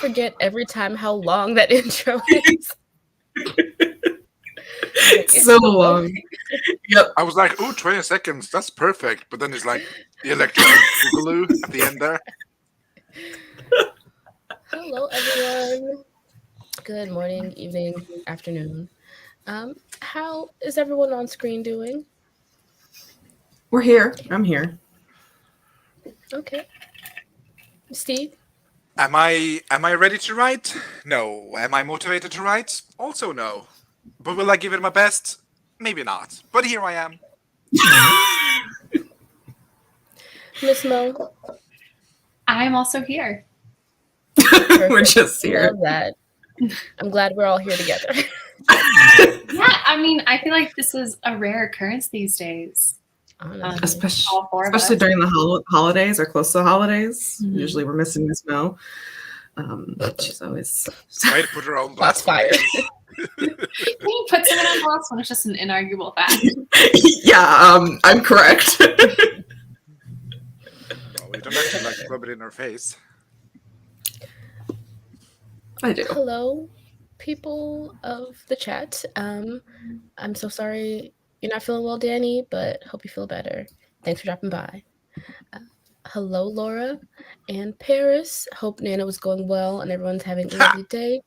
forget every time how long that intro is. It's so long. Yep. I was like, ooh, 20 seconds. That's perfect. But then it's like the electric boogaloo at the end there. Hello, everyone. Good morning, evening, afternoon. How is everyone on screen doing? We're here. I'm here. Okay. Steve? Am I ready to write? No. Am I motivated to write? Also no. But will I give it my best? Maybe not. But here I am. Miss Mo? I'm also here. We're just here. Love that. I'm glad we're all here together. Yeah, I mean, I feel like this is a rare occurrence these days. Especially during the holidays or close to the holidays. Mhm. Usually we're missing Miss Mo. She's always Way to put her own Shots blast fired. Can you put someone on blast when it's just an inarguable fact? Yeah, I'm correct. Well, we don't have to like rub it in her face. I do. Hello, people of the chat. I'm so sorry you're not feeling well, Danny, but hope you feel better. Thanks for dropping by. Hello, Laura and Paris. Hope Nano is going well and everyone's having a lovely day.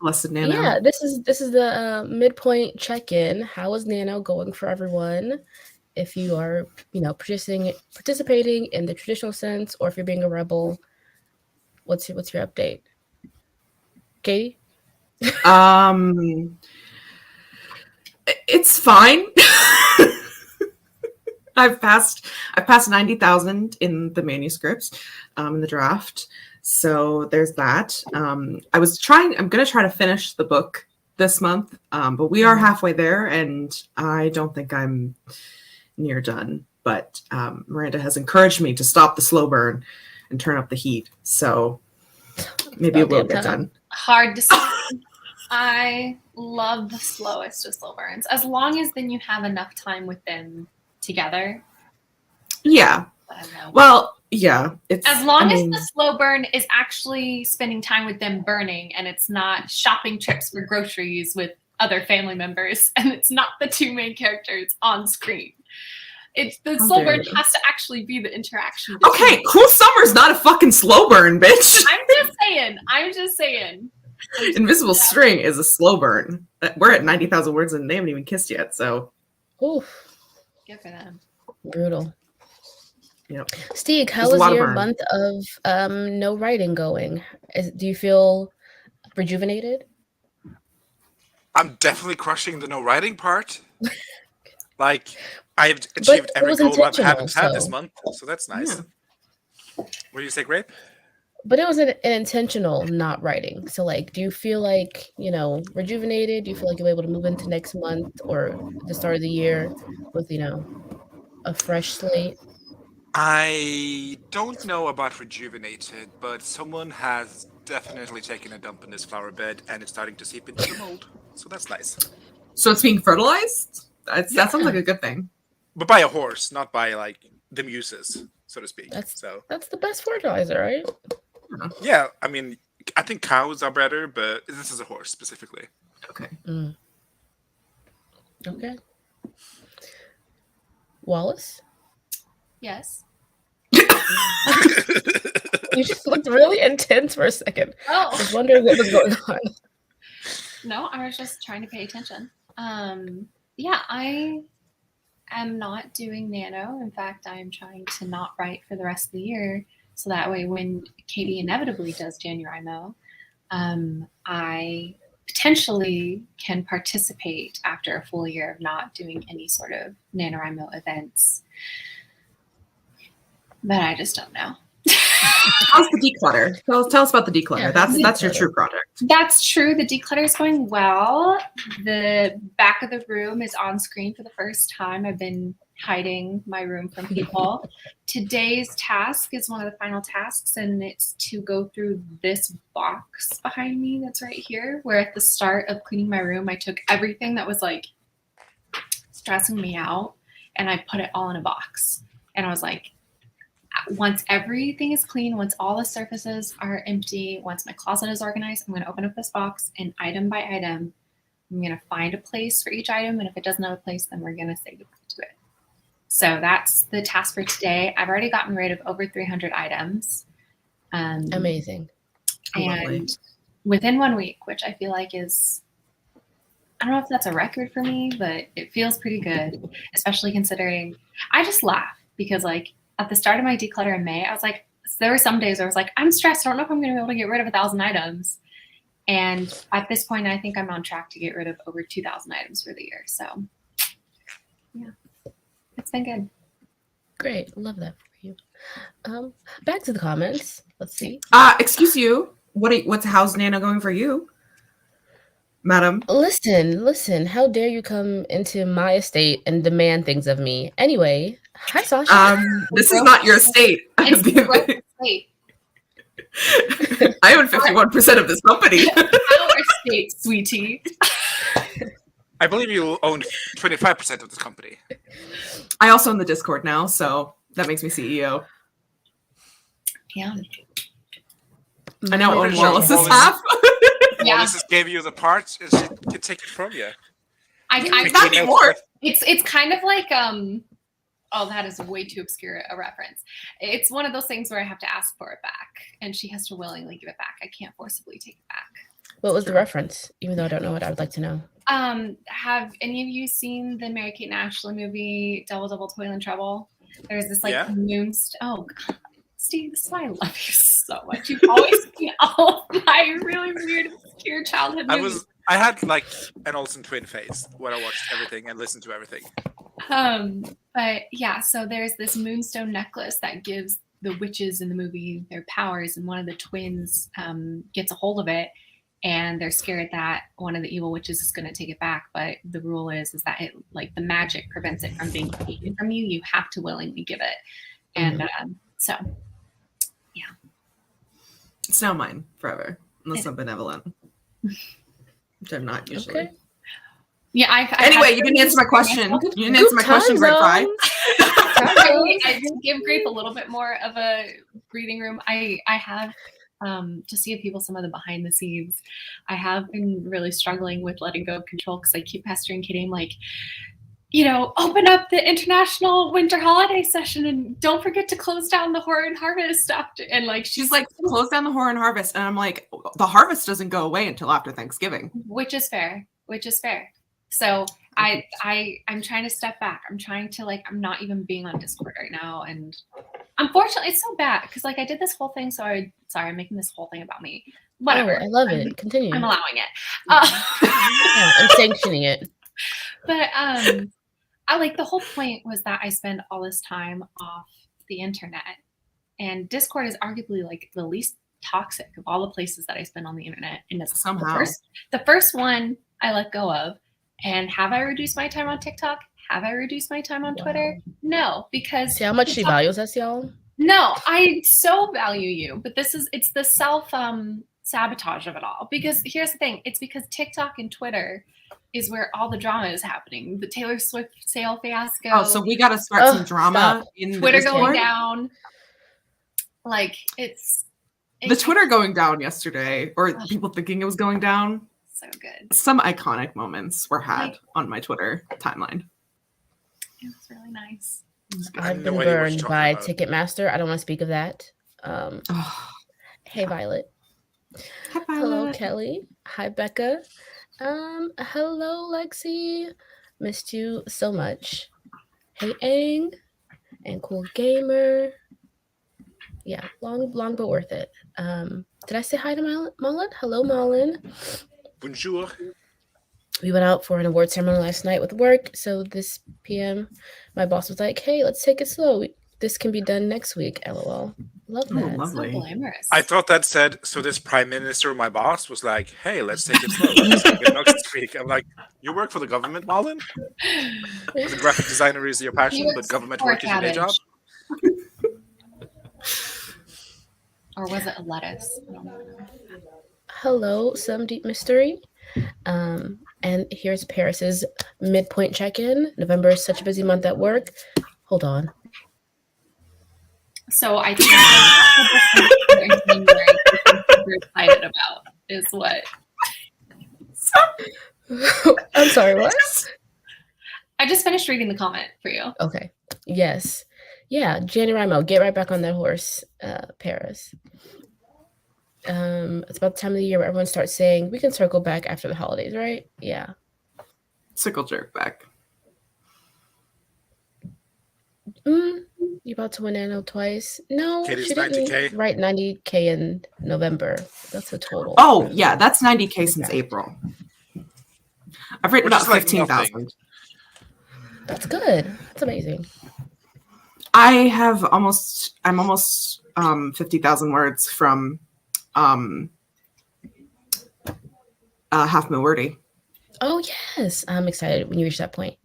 Blessed Nano. Yeah, this is the midpoint check-in. How is Nano going for everyone? If you are, participating in the traditional sense, or if you're being a rebel, what's your update? Katie? It's fine. I've passed 90,000 in the manuscripts, in the draft. So there's that. I'm going to try to finish the book this month, but we are halfway there, and I don't think I'm near done. But Miranda has encouraged me to stop the slow burn and turn up the heat. So maybe it will get done. Hard to say. I love the slowest of slow burns. As long as then you have enough time with them together. Yeah. Well, yeah. As long as the slow burn is actually spending time with them burning, and it's not shopping trips for groceries with other family members, and it's not the two main characters on screen. The slow burn has to actually be the interaction. Okay, Cool Summer's not a fucking slow burn, bitch. I'm just saying. Invisible String is a slow burn. We're at 90,000 words and they haven't even kissed yet, so. Oof. Good for them. Brutal. Yep. Steve, how is your month of no writing going? Do you feel rejuvenated? I'm definitely crushing the no writing part. Like, I've achieved every goal I haven't had this month, so that's nice. Yeah. What do you say, Grape? But it was an intentional not writing. So, like, do you feel like, rejuvenated? Do you feel like you'll be able to move into next month or the start of the year with, a fresh slate? I don't know about rejuvenated, but someone has definitely taken a dump in this flower bed and it's starting to seep into the mold. So that's nice. So it's being fertilized? That sounds like a good thing. But by a horse, not by, like, the muses, so to speak. That's the best fertilizer, right? Yeah, I mean, I think cows are better, but this is a horse specifically. Okay. Okay. Wallace? Yes. You just looked really intense for a second. Oh. I was wondering what was going on. No, I was just trying to pay attention. Yeah, I am not doing NANO. In fact, I am trying to not write for the rest of the year. So that way, when Katie inevitably does NaNoWriMo, I potentially can participate after a full year of not doing any sort of NaNoWriMo events. But I just don't know. How's the declutter? Tell us about the declutter. Yeah, that's your true project. That's true. The declutter is going well. The back of the room is on screen for the first time. I've been hiding my room from people. Today's task is one of the final tasks, and it's to go through this box behind me that's right here, where at the start of cleaning my room, I took everything that was like stressing me out and I put it all in a box. And I was like, once everything is clean, once all the surfaces are empty, once my closet is organized, I'm going to open up this box and item by item, I'm going to find a place for each item. And if it doesn't have a place, then we're going to say goodbye to it. So that's the task for today. I've already gotten rid of over 300 items. Amazing. And within 1 week, which I feel like is, I don't know if that's a record for me, but it feels pretty good, especially considering I just laugh because like at the start of my declutter in May, I was like, there were some days where I was like, I'm stressed. I don't know if I'm going to be able to get rid of 1,000 items. And at this point, I think I'm on track to get rid of over 2,000 items for the year. So yeah, it's been good. Great. Love that for you. Back to the comments. Let's see. Excuse you. How's Nano going for you, madam? Listen. How dare you come into my estate and demand things of me? Anyway, hi, Sasha. This is not your estate. It's the estate. I own 51% of this company. Our estate, sweetie. I believe you own 25% of this company. I also own the Discord now, so that makes me CEO. Yeah. I now own Wallace's half. Yeah. Wallace gave you the parts, and she can take it from you. Not anymore. It's kind of like oh, that is way too obscure a reference. It's one of those things where I have to ask for it back, and she has to willingly give it back. I can't forcibly take it back. What was the reference? Even though I don't know it, I would like to know. Have any of you seen the Mary-Kate and Ashley movie Double Double Toil and Trouble? There's this like oh God, Steve, this is why I love you so much. You've always seen all of my really weird, obscure childhood movies. I had like an Olsen twin face when I watched everything and listened to everything. But yeah, so there's this moonstone necklace that gives the witches in the movie their powers, and one of the twins gets a hold of it, and they're scared that one of the evil witches is going to take it back. But the rule is that it, like, the magic prevents it from being taken from you. You have to willingly give it, and so yeah, it's now mine forever, unless I'm benevolent, which I'm not usually. Okay. Yeah, anyway, you didn't answer my question. You didn't answer my question, Greg. I did give Grape a little bit more of a breathing room. I have, just to give people some of the behind the scenes, I have been really struggling with letting go of control because I keep pestering Katie. I'm like, open up the international winter holiday session and don't forget to close down the Horror and Harvest after. And like, she's like, close down the Horror and Harvest. And I'm like, the harvest doesn't go away until after Thanksgiving. Which is fair. So I'm trying to step back. I'm trying to I'm not even being on Discord right now. And unfortunately, it's so bad because I did this whole thing. Sorry, I'm making this whole thing about me. Whatever. Oh, I love it. Continue. I'm allowing it. I'm sanctioning it. But the whole point was that I spend all this time off the internet, and Discord is arguably the least toxic of all the places that I spend on the internet. And it's somehow the first one I let go of. And have I reduced my time on TikTok? Have I reduced my time on Twitter? No, because see how much she values us, y'all. No, I so value you, but it's the self sabotage of it all. Because here's the thing: it's because TikTok and Twitter is where all the drama is happening. The Taylor Swift sale fiasco. Oh, so we got to start some drama in Twitter going down. It's the Twitter going down yesterday, or people thinking it was going down. So good. Some iconic moments were had on my Twitter timeline. It was really nice. I've been burned by Ticketmaster. I don't want to speak of that. Hey, Violet. Hi, Violet. Hello, Kelly. Hi, Becca. Hello, Lexi. Missed you so much. Hey, Aang. And Cool Gamer. Yeah, long but worth it. Did I say hi to Mullen? Hello, Mullen. Bonjour. We went out for an award ceremony last night with work. So this PM, my boss was like, hey, let's take it slow. This can be done next week. LOL. Love that. Lovely. So glamorous. I thought that said, so this prime minister, my boss, was like, hey, let's take it slow. Let's take it next week. I'm like, you work for the government, Marlon? The graphic designer is your passion, but government work is your day job? Or was it a lettuce? Hello, some deep mystery. And here's Paris's midpoint check-in. November is such a busy month at work. Hold on. So I think I'm super excited about is what. I'm sorry, what? I just finished reading the comment for you. Okay. Yes. Yeah, NaNoWriMo, get right back on that horse, Paris. It's about the time of the year where everyone starts saying we can circle back after the holidays, right? Yeah. Circle jerk back. You about to win Nano twice? No, Katie's she didn't 90K. write 90K in November. That's the total. Oh, yeah, that's 90K since Okay. April. I've written Which about is like 15,000. That's good. That's amazing. I'm almost 50,000 words from half mil wordy. Oh, yes. I'm excited when you reach that point.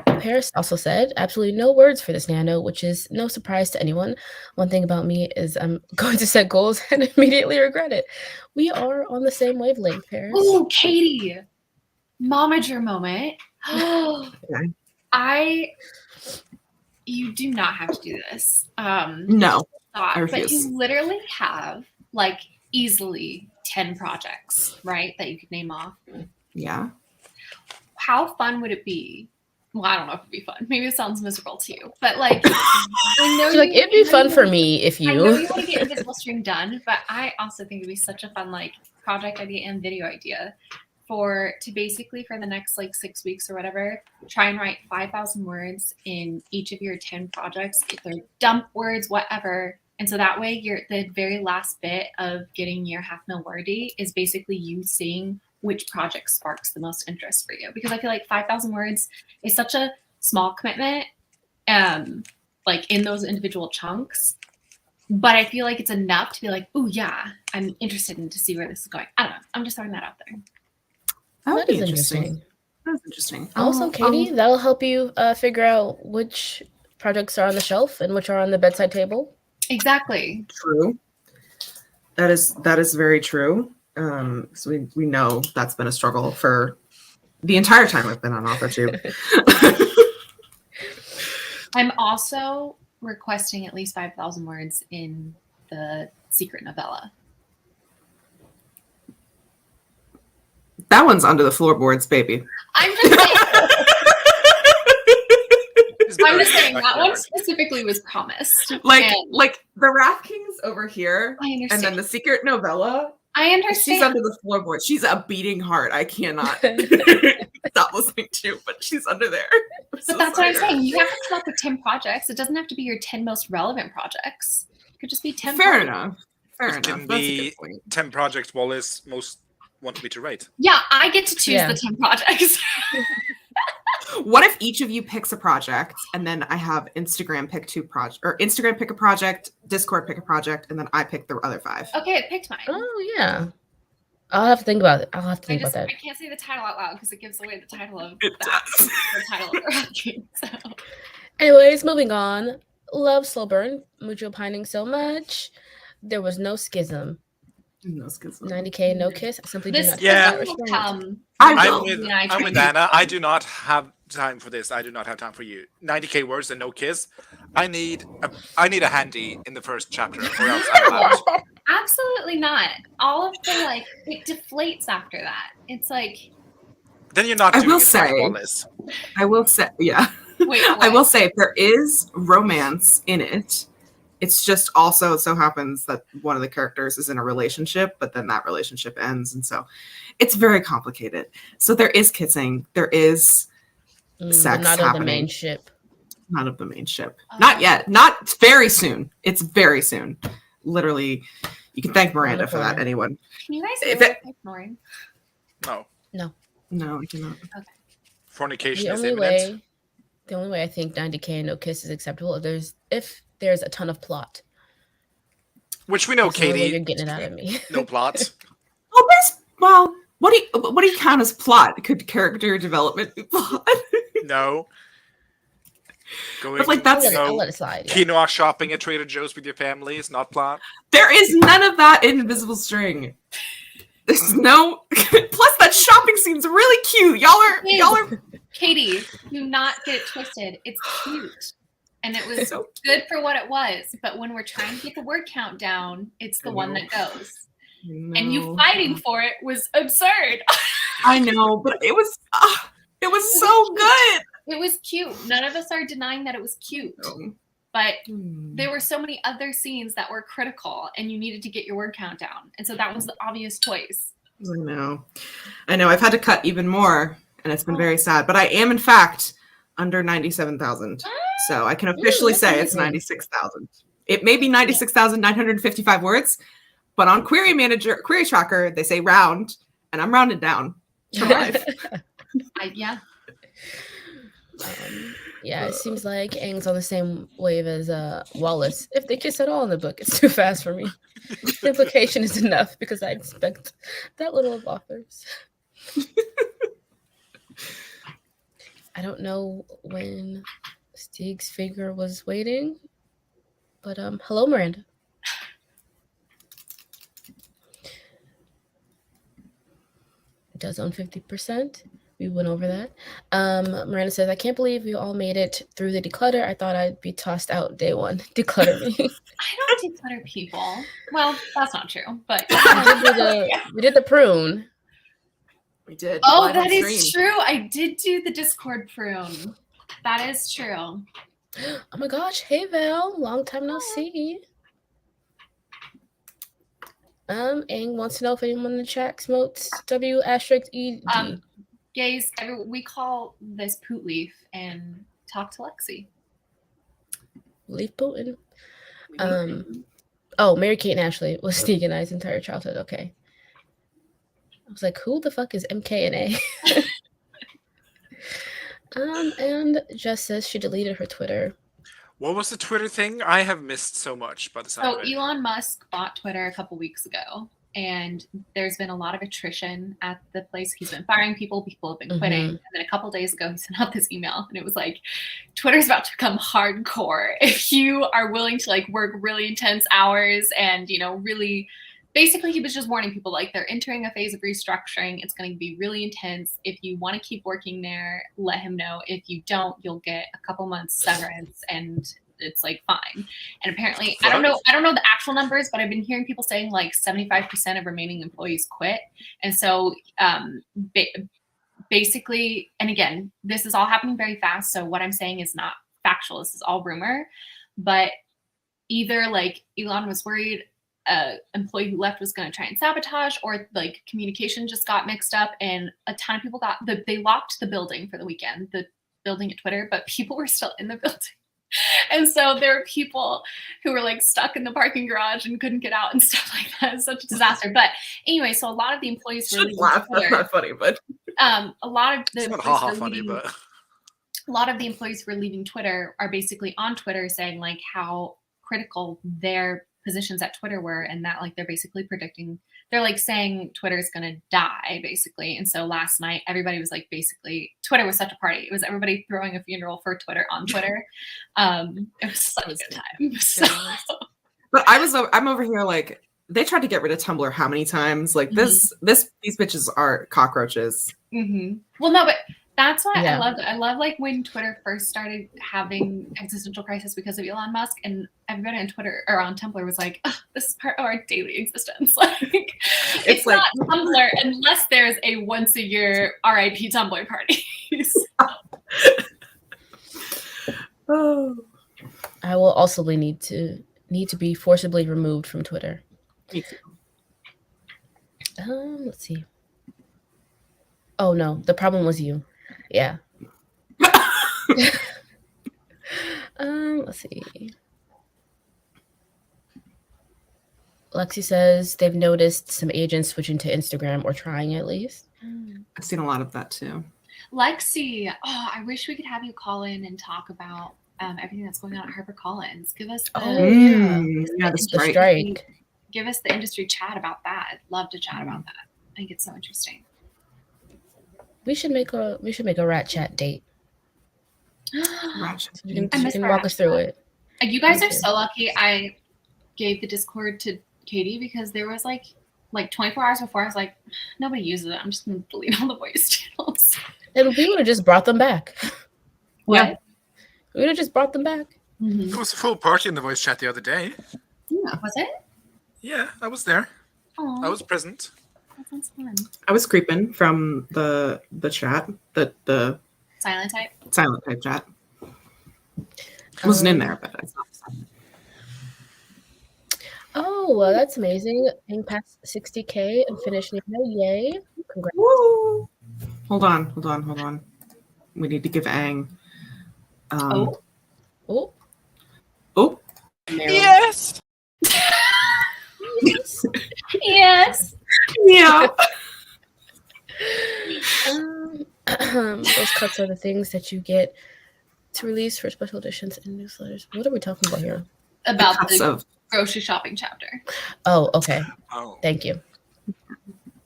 Paris also said, absolutely no words for this Nano, which is no surprise to anyone. One thing about me is I'm going to set goals and immediately regret it. We are on the same wavelength, Paris. Oh, Katie, momager moment. Okay. You do not have to do this. No, I But refuse. you literally have like easily 10 projects, right? That you could name off. Yeah. How fun would it be? Well, I don't know if it'd be fun. Maybe it sounds miserable to you, but like, I know She's like, it'd be fun for me if I know you. you want to get Invisible String done, but I also think it'd be such a fun like project idea and video idea to basically for the next like 6 weeks or whatever, try and write 5,000 words in each of your 10 projects. If they're dump words, whatever. And so that way the very last bit of getting your half mil wordy is basically you seeing which project sparks the most interest for you. Because I feel like 5,000 words is such a small commitment, like in those individual chunks. But I feel like it's enough to be like, oh yeah, I'm interested in to see where this is going. I don't know. I'm just throwing that out there. That would That be is interesting. That's interesting. Also, Katie, that'll help you figure out which projects are on the shelf and which are on the bedside table. Exactly. True. That is very true. So we know that's been a struggle for the entire time I've been on AuthorTube. I'm also requesting at least 5,000 words in the secret novella. That one's under the floorboards, baby. I'm just saying that one specifically was promised. Like And the Wrath King's over here, I understand. and then the secret novella. I understand. She's under the floorboard. She's a beating heart. I cannot stop listening to, but she's under there. But that's what I'm saying. You have to come up with 10 projects. It doesn't have to be your 10 most relevant projects. It could just be 10 Fair projects. enough. Fair It enough. can That's a be good point. 10 projects Wallace most want me to write. Yeah, I get to choose Yeah. the 10 projects. What if each of you picks a project, and then I have Instagram pick Instagram pick a project, Discord pick a project, and then I pick the other 5. Okay, I picked mine. Oh, yeah. I'll have to think about it. I'll have to think about I that. can't say the title out loud because it gives away the title of It that. does. The title of the ranking. So. Anyways, moving on. Love Slow Burn. Mucho pining so much. There was no schism. No schism. 90K, no kiss. I simply do This not Yeah. have that will restraint. come. I I'm will. with, when I I'm try with to- Anna. I do not have time for this. I do not have time for you. 90K words and no kiss. I need a handy in the first chapter, or else I'm out. Absolutely not. All of the like it deflates after that. It's like Then you're not I doing will it right, say- Wallace. I will say, yeah. wait, I what? will say there is romance in it. It's just also so happens that one of the characters is in a relationship, but then that relationship ends. And so it's very complicated. So there is kissing. There is But sex not on the main happening. ship. Not of the main ship. Not yet. Not very soon. It's very soon. Literally, you can thank Miranda for that, corner. anyone. Can you guys If hear it- what I'm ignoring? No. No, I cannot. Fornication The is only imminent. way I think 90K and no kiss is acceptable if there's a ton of plot. Which we know, That's the only way Katie. you're getting it out of me. No plot. Well, what do you count as plot? Could character development be plot? No. Going But, like, to that's- I'll let it slide. Yeah. quinoa shopping at Trader Joe's with your family is not plot. There is none of that in Invisible String. There's no. Plus, that shopping scene's really cute. Y'all are. Katie, do not get it twisted. It's cute. and it was So good for what it was. But when we're trying to get the word count down, it's the one that goes. And you fighting for it was absurd. I know, but it was so good. It was cute. None of us are denying that it was cute. No. But there were so many other scenes that were critical, and you needed to get your word count down. And so that was the obvious choice. I know. I've had to cut even more, and it's been very sad. But I am, in fact, under 97,000. So I can officially say it's 96,000. It may be 96,955 words, but on Query Tracker, they say round, and I'm rounded down to 5. Yeah. Yeah, it seems like Aang's on the same wave as Wallace. If they kiss at all in the book, it's too fast for me. The implication is enough because I expect that little of authors. I don't know when Stieg's figure was waiting, but hello, Miranda. It does own 50%. We went over that. Miranda says, I can't believe we all made it through the declutter. I thought I'd be tossed out day one. Declutter me. I don't declutter people. Well, that's not true, but we did the prune. We did. Oh, that is true. I did do the Discord prune. That is true. Oh my gosh. Hey, Val. Long time no see. Aang wants to know if anyone in the chat smokes W*ED. Gays, we call this Poot Leaf and talk to Lexi. Leaf Putin. Oh, Mary Kate and Ashley was Stieg and I's entire childhood. Okay. I was like, who the fuck is MK and A? And Jess says she deleted her Twitter. What was the Twitter thing? I have missed so much by the sound of it. Elon Musk bought Twitter a couple weeks ago, and there's been a lot of attrition at the place. He's been firing people. People have been quitting. And then a couple days ago, he sent out this email, and it was like, Twitter's about to become hardcore. If you are willing to like work really intense hours and, you know, really, basically he was just warning people like they're entering a phase of restructuring. It's going to be really intense. If you want to keep working there, let him know. If you don't, you'll get a couple months severance, and it's like fine. And apparently, I don't know the actual numbers, but I've been hearing people saying like 75% of remaining employees quit. And so basically, and again, this is all happening very fast. So what I'm saying is not factual. This is all rumor. But either like Elon was worried employee who left was going to try and sabotage, or like communication just got mixed up, and a ton of people they locked the building for the weekend, the building at Twitter, but people were still in the building. And so there were people who were like stuck in the parking garage and couldn't get out and stuff like that. It's such a disaster. But anyway, so a lot of the employees were leaving laugh. Twitter. That's not funny, but a lot of the it's not ha-ha funny, but a lot of the employees who are leaving Twitter are basically on Twitter saying like how critical their positions at Twitter were, and that like they're basically predicting, they're like saying Twitter's gonna die basically. And so last night everybody was like, basically Twitter was such a party. It was everybody throwing a funeral for Twitter on Twitter. It was such a good time. So. But I'm over here like, they tried to get rid of Tumblr how many times? Like these bitches are cockroaches. Well, no, but that's why I love like when Twitter first started having existential crisis because of Elon Musk, and everybody on Twitter or on Tumblr was like, oh, this is part of our daily existence. Like it's like not Tumblr unless there's a once a year RIP Tumblr party. Oh. I will also need to be forcibly removed from Twitter. Me too. Let's see. Oh no, the problem was you. Yeah. Let's see. Lexi says they've noticed some agents switching to Instagram, or trying at least. I've seen a lot of that too. Lexi, I wish we could have you call in and talk about everything that's going on at HarperCollins. Give us the strike. Give us the industry chat about that. I'd love to chat about that. I think it's so interesting. We should make a rat chat date. You can walk us through it. You guys are so lucky. I gave the Discord to Katie because there was like 24 hours before I was like, nobody uses it. I'm just gonna delete all the voice channels. And we would have just brought them back. What? We would have just brought them back. There was a full party in the voice chat the other day. Yeah, was it? Yeah, I was there. Oh, I was present. that sounds fun. I was creeping from the chat, the Silent type. silent type chat. I wasn't in there, but I saw silent. Oh, well, that's amazing. Being past 60K and finishing. Yay. Congrats. Woo! Hold on. We need to give Aang. Oh. Oh. Yes. Yes. Yeah. Those cuts are the things that you get to release for special editions and newsletters. What are we talking about here? About Cuts the of grocery shopping chapter. Oh, okay. Oh. Thank you. It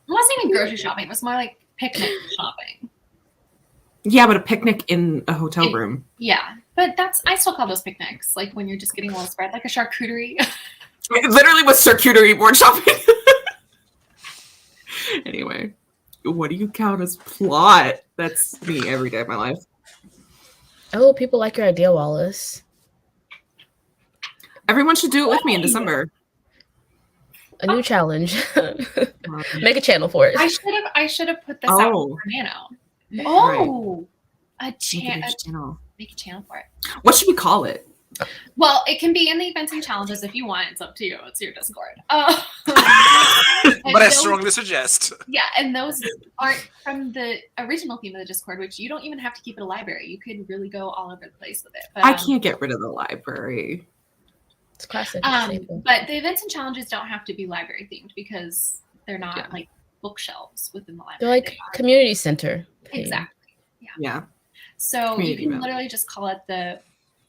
wasn't even grocery shopping. It was more like picnic shopping. yeah, but a picnic in a hotel room. Yeah, but I still call those picnics. Like when you're just getting a little spread, like a charcuterie. It literally was charcuterie board shopping. Anyway, what do you count as plot? That's me every day of my life. Oh, people like your idea, Wallace. Everyone should do it with me in December. A new challenge. Make a channel for it. I should have put this out for Nano. Oh, Channel. make a channel for it. What should we call it? Well, it can be in the events and challenges if you want. It's up to you. It's your Discord. But I strongly suggest. Yeah, and those aren't from the original theme of the Discord, which you don't even have to keep it a library. You could really go all over the place with it. But, I can't get rid of the library. It's classic. But the events and challenges don't have to be library themed because they're not like bookshelves within the library. They're like community center. Exactly. Yeah. So Community you can event. literally just call it the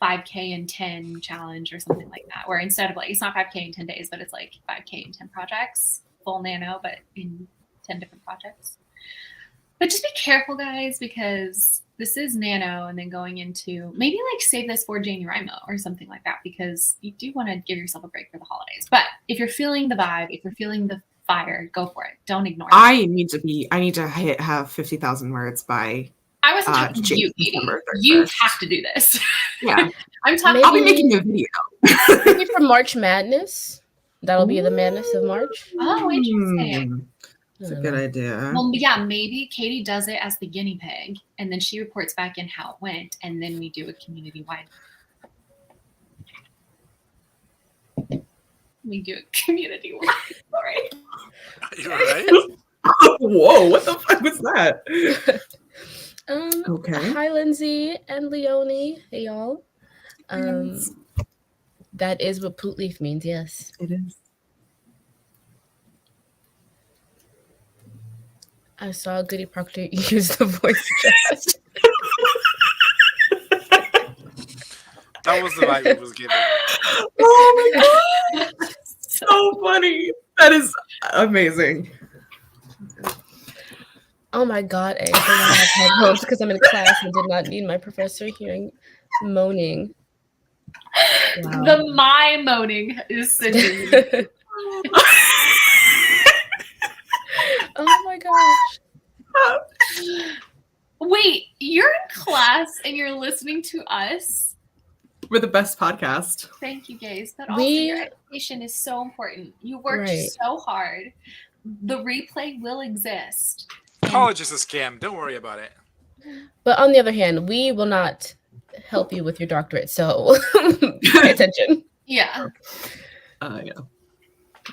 5K in 10 challenge or something like that, where instead of like, it's not 5K in 10 days, but it's like 5K in 10 projects, full Nano, but in 10 different projects. But just be careful, guys, because this is Nano and then going into maybe like save this for Januarimo or something like that, because you do want to give yourself a break for the holidays. But if you're feeling the vibe, if you're feeling the fire, go for it. Don't ignore it. I need to have 50,000 words by I wasn't talking to you, Katie. December 31st. You have to do this. Yeah. I'm talking. I'll be making a video. Maybe for March Madness. That'll be the madness of March. Oh, interesting. That's a good idea. Well, yeah, maybe Katie does it as the guinea pig, and then she reports back in how it went, and then we do a community-wide. We do a community-wide. Sorry. You're right. Whoa! What the fuck was that? Okay. Hi, Lindsay and Leonie. Hey, y'all. That is what poot leaf means. Yes. It is. I saw Goody Proctor use the voice chat. That was the vibe it was giving. Oh my god! So funny. That is amazing. Oh my god, I have headphones because I'm in class and did not need my professor hearing moaning. Wow. The my moaning is sending. Oh my gosh. Wait, you're in class and you're listening to us? We're the best podcast. Thank you, guys. But also, your education is so important. You worked so hard. The replay will exist. College is a scam. Don't worry about it. But on the other hand, we will not help you with your doctorate, so pay attention. Yeah. Yeah.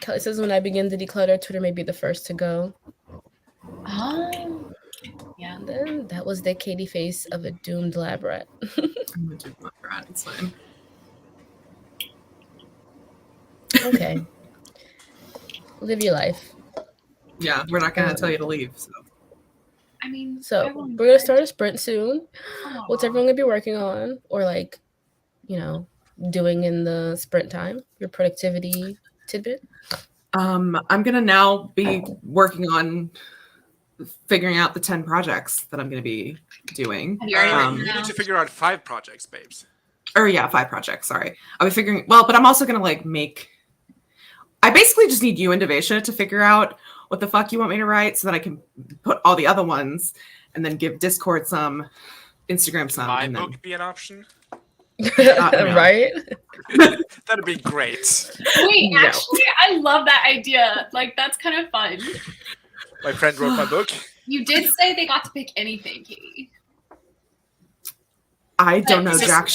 Kelly says, when I begin to declutter, Twitter may be the first to go. Oh. Yeah. And then that was the Katie face of a doomed lab rat. I'm a doomed lab rat. It's fine. Okay. Live your life. Yeah, we're not going to tell you to leave. So. I mean, so we're going to start a sprint soon. Aww. What's everyone going to be working on? Or like, you know, doing in the sprint time? Your productivity tidbit? I'm going to now be working on figuring out the 10 projects that I'm going to be doing. You need to figure out 5 projects, babes. Or yeah, 5 projects. Sorry. I'll be figuring, well, but I'm also going to like I basically just need you and Devesha to figure out what the fuck you want me to write so that I can put all the other ones and then give Discord some, Instagram some. My and book then... be an option? No. Right? That'd be great. Wait, No. actually, I love that idea. Like, that's kind of fun. My friend wrote my book. You did say they got to pick anything, Katie. I don't know, This is- Jack.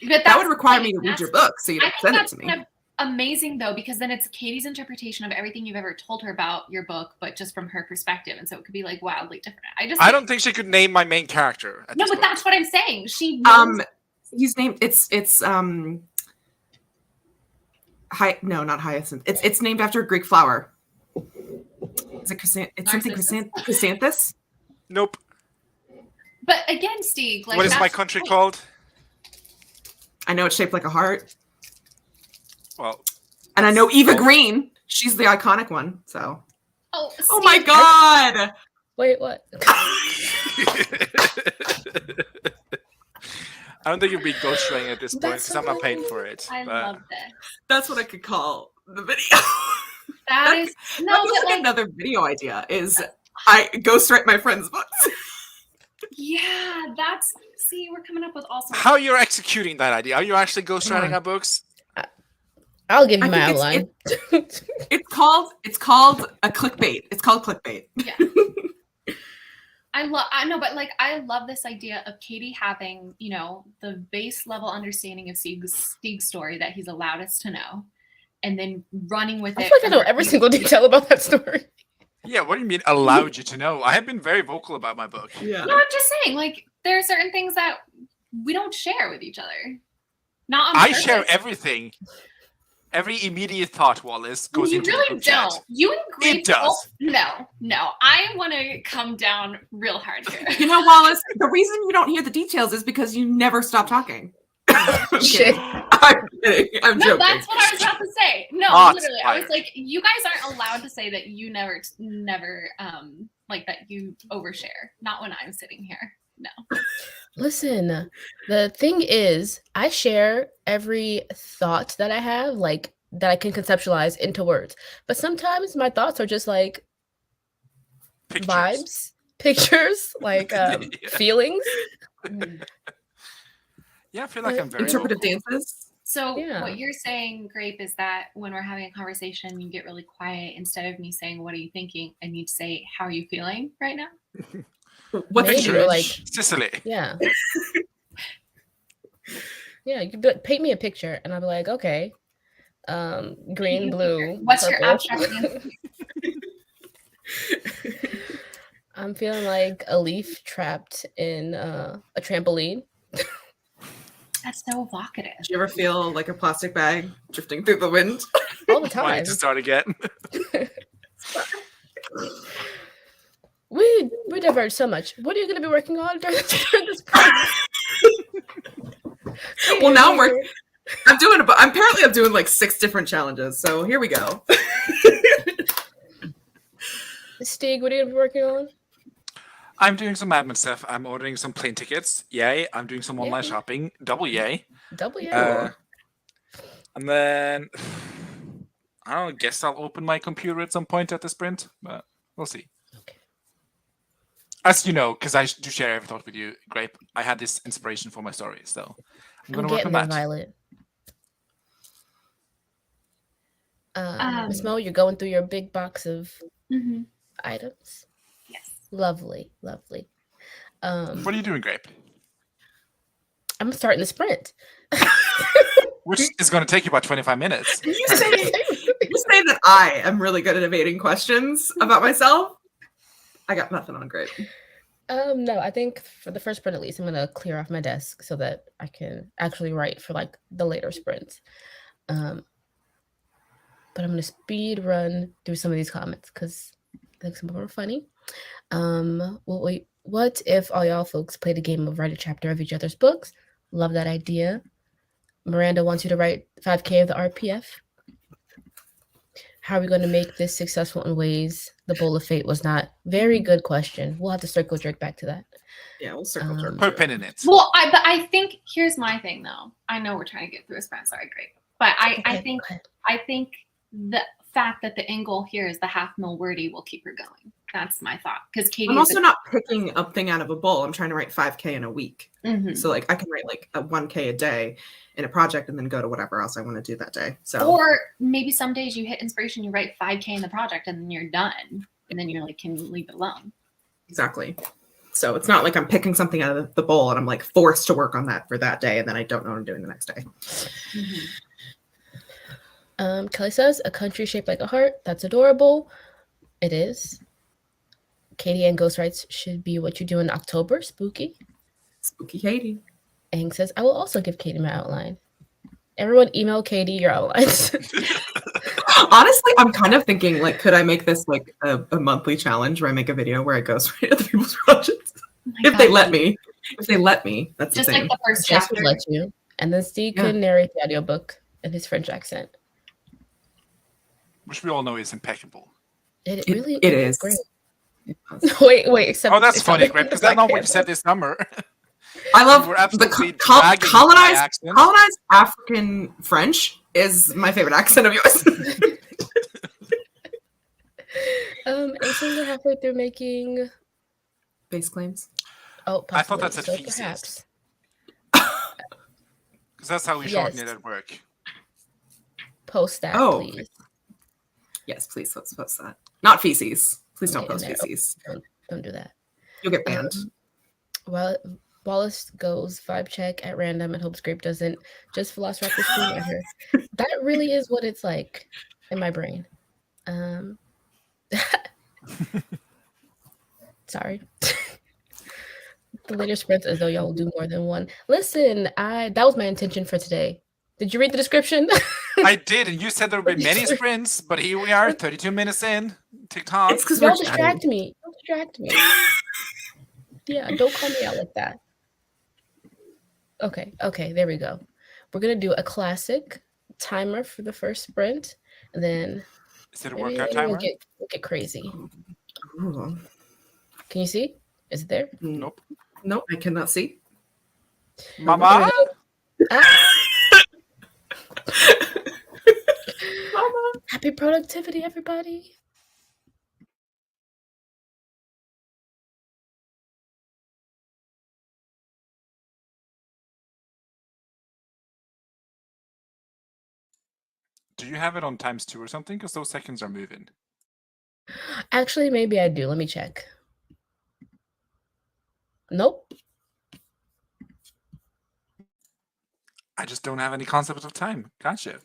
But That would require me to read your book, so you I think send it that's to me. kind of amazing, though, because then it's Katie's interpretation of everything you've ever told her about your book, but just from her perspective, and so it could be like wildly different. I don't think she could name my main character. At No, this but point. that's what I'm saying. She knows. He's named. It's no, not hyacinth. It's named after a Greek flower. Is it it's something chrysanthus? Nope. But again, Steve, like What is my that's- country called? I know it's shaped like a heart, Well, and I know Eva Oh. Green. She's the iconic one. So. Oh, Oh my Steve, God! Wait, what? I don't think it'd be ghostwriting at this point That's because I'm not paying so for it. I but- love this. That's what I could call the video. That is no, That feels but like another video idea. Is I ghostwrite my friends' books. yeah, that's see, we're coming up with all sorts. How you're executing that idea? Are you actually ghostwriting Come on. our books? I'll give you I my think outline. It's called a clickbait. It's called clickbait. Yeah. I know, but like I love this idea of Katie having, you know, the base level understanding of Stieg's story that he's allowed us to know, and then running with I it. feel like I know every single detail about that story. Yeah, what do you mean allowed you to know? I have been very vocal about my book. Yeah. No, I'm just saying, like there are certain things that we don't share with each other. Not on I purpose. share everything. Every immediate thought, Wallace, goes You into the really group chat. don't. You and Grace. It does. No. I want to come down real hard here. You know, Wallace, the reason you don't hear the details is because you never stop talking. I'm Shit. kidding. I'm kidding. I'm No, joking. that's what I was about to say. No, Shots literally, I was fired. like, you guys aren't allowed to say that you never, like that you overshare. Not when I'm sitting here. No. Listen, the thing is, I share every thought that I have, like that I can conceptualize into words. But sometimes my thoughts are just like Pictures. vibes, pictures, like Yeah. feelings. Yeah, I feel like I'm very Interpretive vocal. dances. So Yeah. what you're saying, Grape, is that when we're having a conversation, you get really quiet. Instead of me saying, "What are you thinking?" I need to say, "How are you feeling right now?" What's Maybe, your or like, Sicily. yeah. Yeah, you could be like, paint me a picture, and I'll be like, okay, green, blue, What's your purple. abstract answer? I'm feeling like a leaf trapped in a trampoline. That's so evocative. Do you ever feel like a plastic bag drifting through the wind? All the Wanting time. to start again. We diverge so much. What are you going to be working on during this process? Well, now I'm doing I'm doing like 6 different challenges. So here we go. Stieg, what are you going to be working on? I'm doing some admin stuff. I'm ordering some plane tickets. Yay. I'm doing some online Yay. shopping. Double yay. Double yeah. And then I don't guess I'll open my computer at some point at the sprint, but we'll see. Okay. As you know, because I do share every thought with you, Grape, I had this inspiration for my story, so I'm I'm going to work getting on there, that. Violet. Miss Um, Mo, you're going through your big box of Mhm. items. Yes. Lovely, lovely. What are you doing, Grape? I'm starting the sprint. Which is going to take you about 25 minutes. You say that I am really good at evading questions about myself. I got nothing on Grape. No, I think for the first sprint at least, I'm gonna clear off my desk so that I can actually write for like the later sprints. But I'm gonna speed run through some of these comments because I think some of them are funny. Wait, what if all y'all folks played a game of write a chapter of each other's books? Love that idea. Miranda wants you to write 5K of the RPF. How are we going to make this successful in ways the Bowl of Fate was not? Very good question. We'll have to circle jerk back to that. Yeah, we'll circle jerk. Put a pin in it. Well, but I think here's my thing though. I know we're trying to get through a sprint. Sorry, great, but I Okay, think go ahead. I think the fact that the end goal here is the half mil wordy will keep her going. That's my thought. Because Katie, I'm also not picking a thing out of a bowl. I'm trying to write 5K in a week. Mhm. So like I can write like a 1K a day in a project and then go to whatever else I want to do that day. So or maybe some days you hit inspiration, you write 5K in the project, and then you're done, and then you're like, can leave it alone. exactly. So it's not like I'm picking something out of the bowl and I'm like forced to work on that for that day, and then I don't know what I'm doing the next day. Kelly says, a country shaped like a heart. That's adorable. It is. Katie and Ghost writes, should be what you do in October. Spooky. Spooky Katie. Ang says, I will also give Katie my outline. Everyone email Katie your outlines. Honestly, I'm kind of thinking, like, could I make this like a monthly challenge where I make a video where I ghostwrite other people's projects? If they let me. If they let me. That's Just the thing. like the first Jess chapter. would let you. And then Steve could narrate the audiobook in his French accent. Which we all know is impeccable. It really is great. It was. Wait, except that's funny, Greg, because that's not what you said this summer. I love were the absolutely dragging my accent. colonized African French is my favorite accent of yours. And so we're halfway through making Base claims. Oh, possibly. I thought that's a so feces. perhaps. Because that's how we shorten it at work. Post that, Oh. please. Yes, please let's post that. Not feces. Please don't post no. feces. Don't do that. You'll get banned. While Wallace goes vibe check at random and hopes Grape doesn't just velociraptor scream at her. That really is what it's like in my brain. Sorry. The later sprints as though y'all will do more than one. Listen, that was my intention for today. Did you read the description? I did, and you said there would be many sprints, but here we are, 32 minutes in. TikTok. It's because Don't distract me. Don't distract me. Yeah, don't call me out like that. Okay, there we go. We're gonna do a classic timer for the first sprint, and then Is it a workout timer? We'll get crazy. Ooh. Can you see? Is it there? Nope. Nope, I cannot see. Mama? Mama. Happy productivity, everybody. Do you have it on ×2 or something? Because those seconds are moving. Actually, maybe I do. Let me check. Nope. I just don't have any concept of time. Gotcha.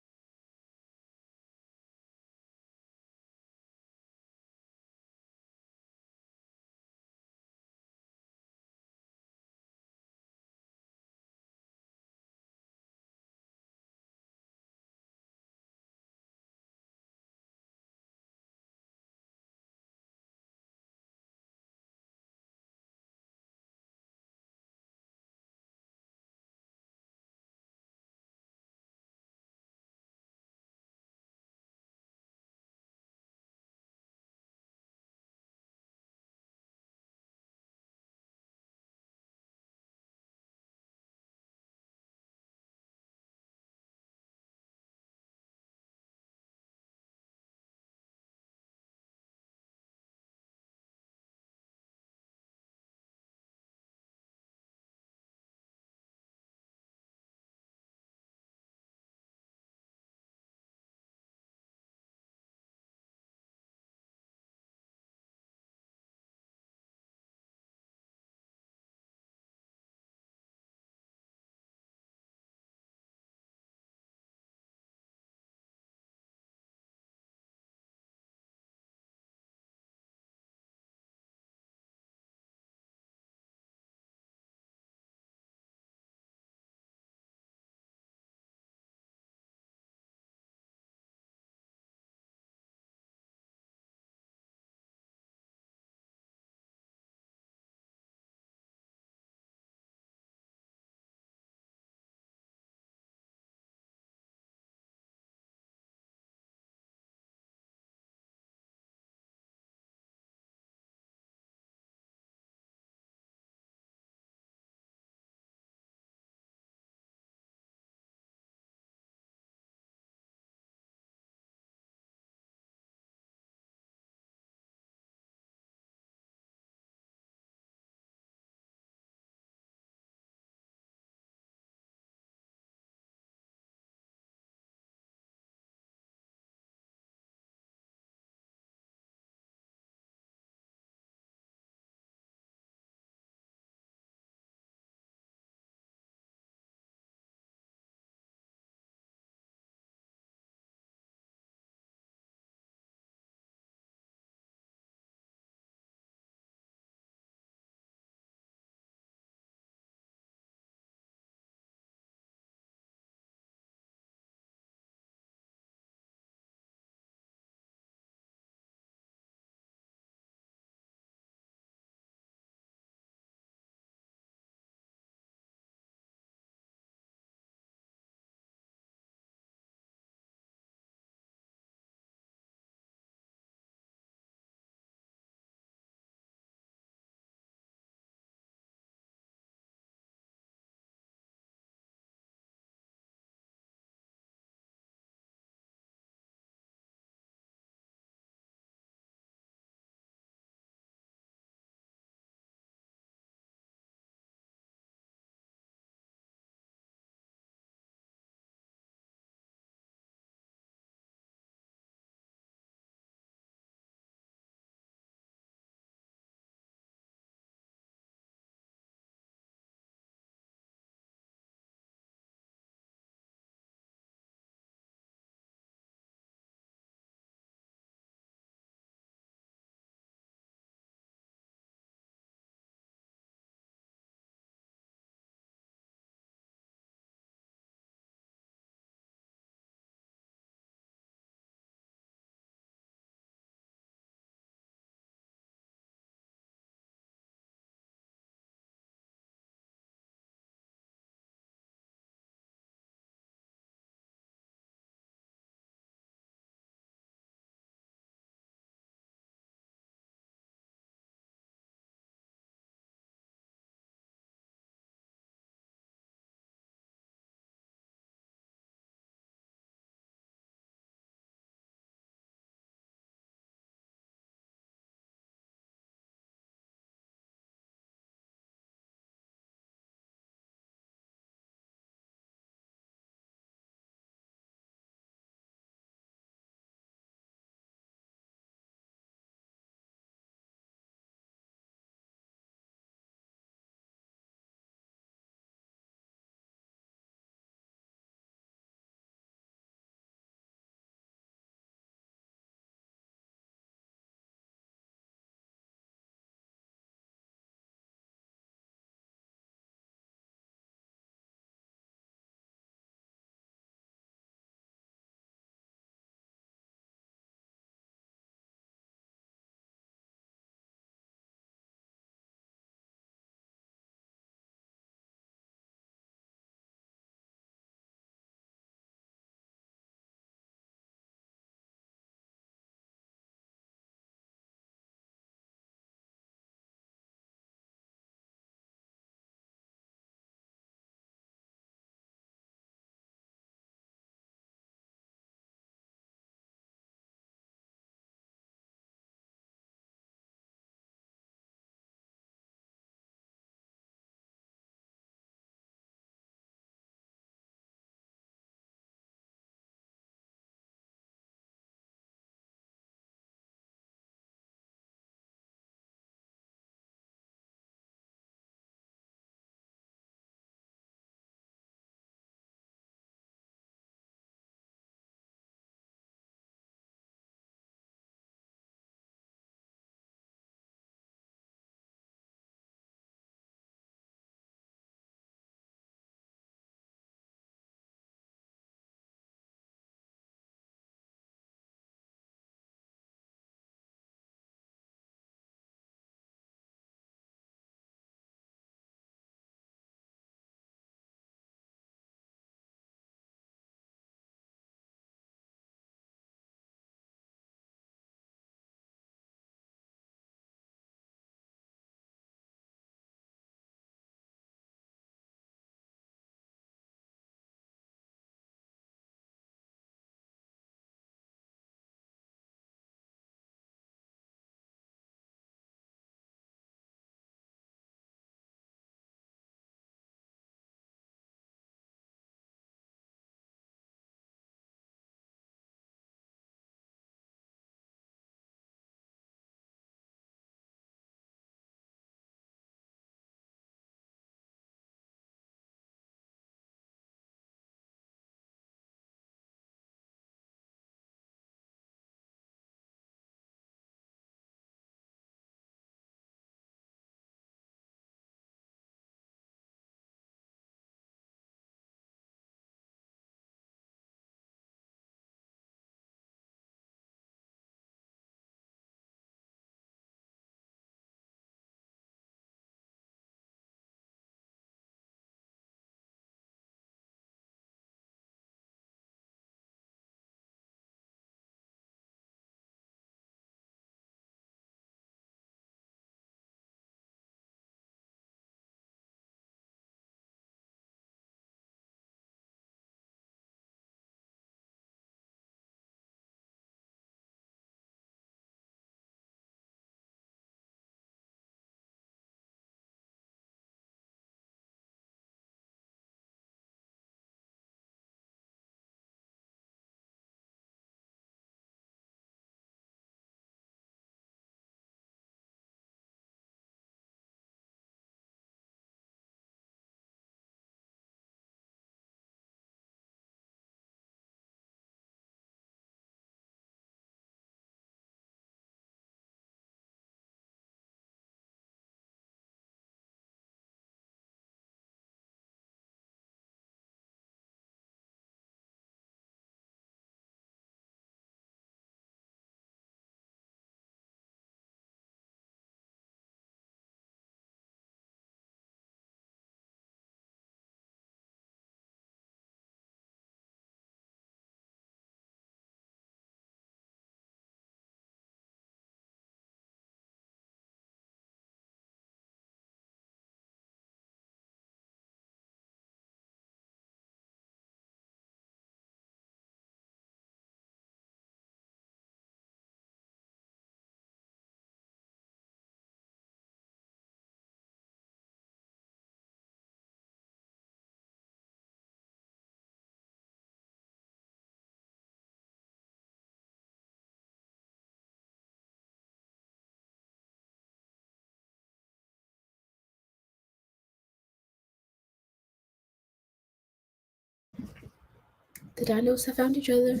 The dinos have found each other.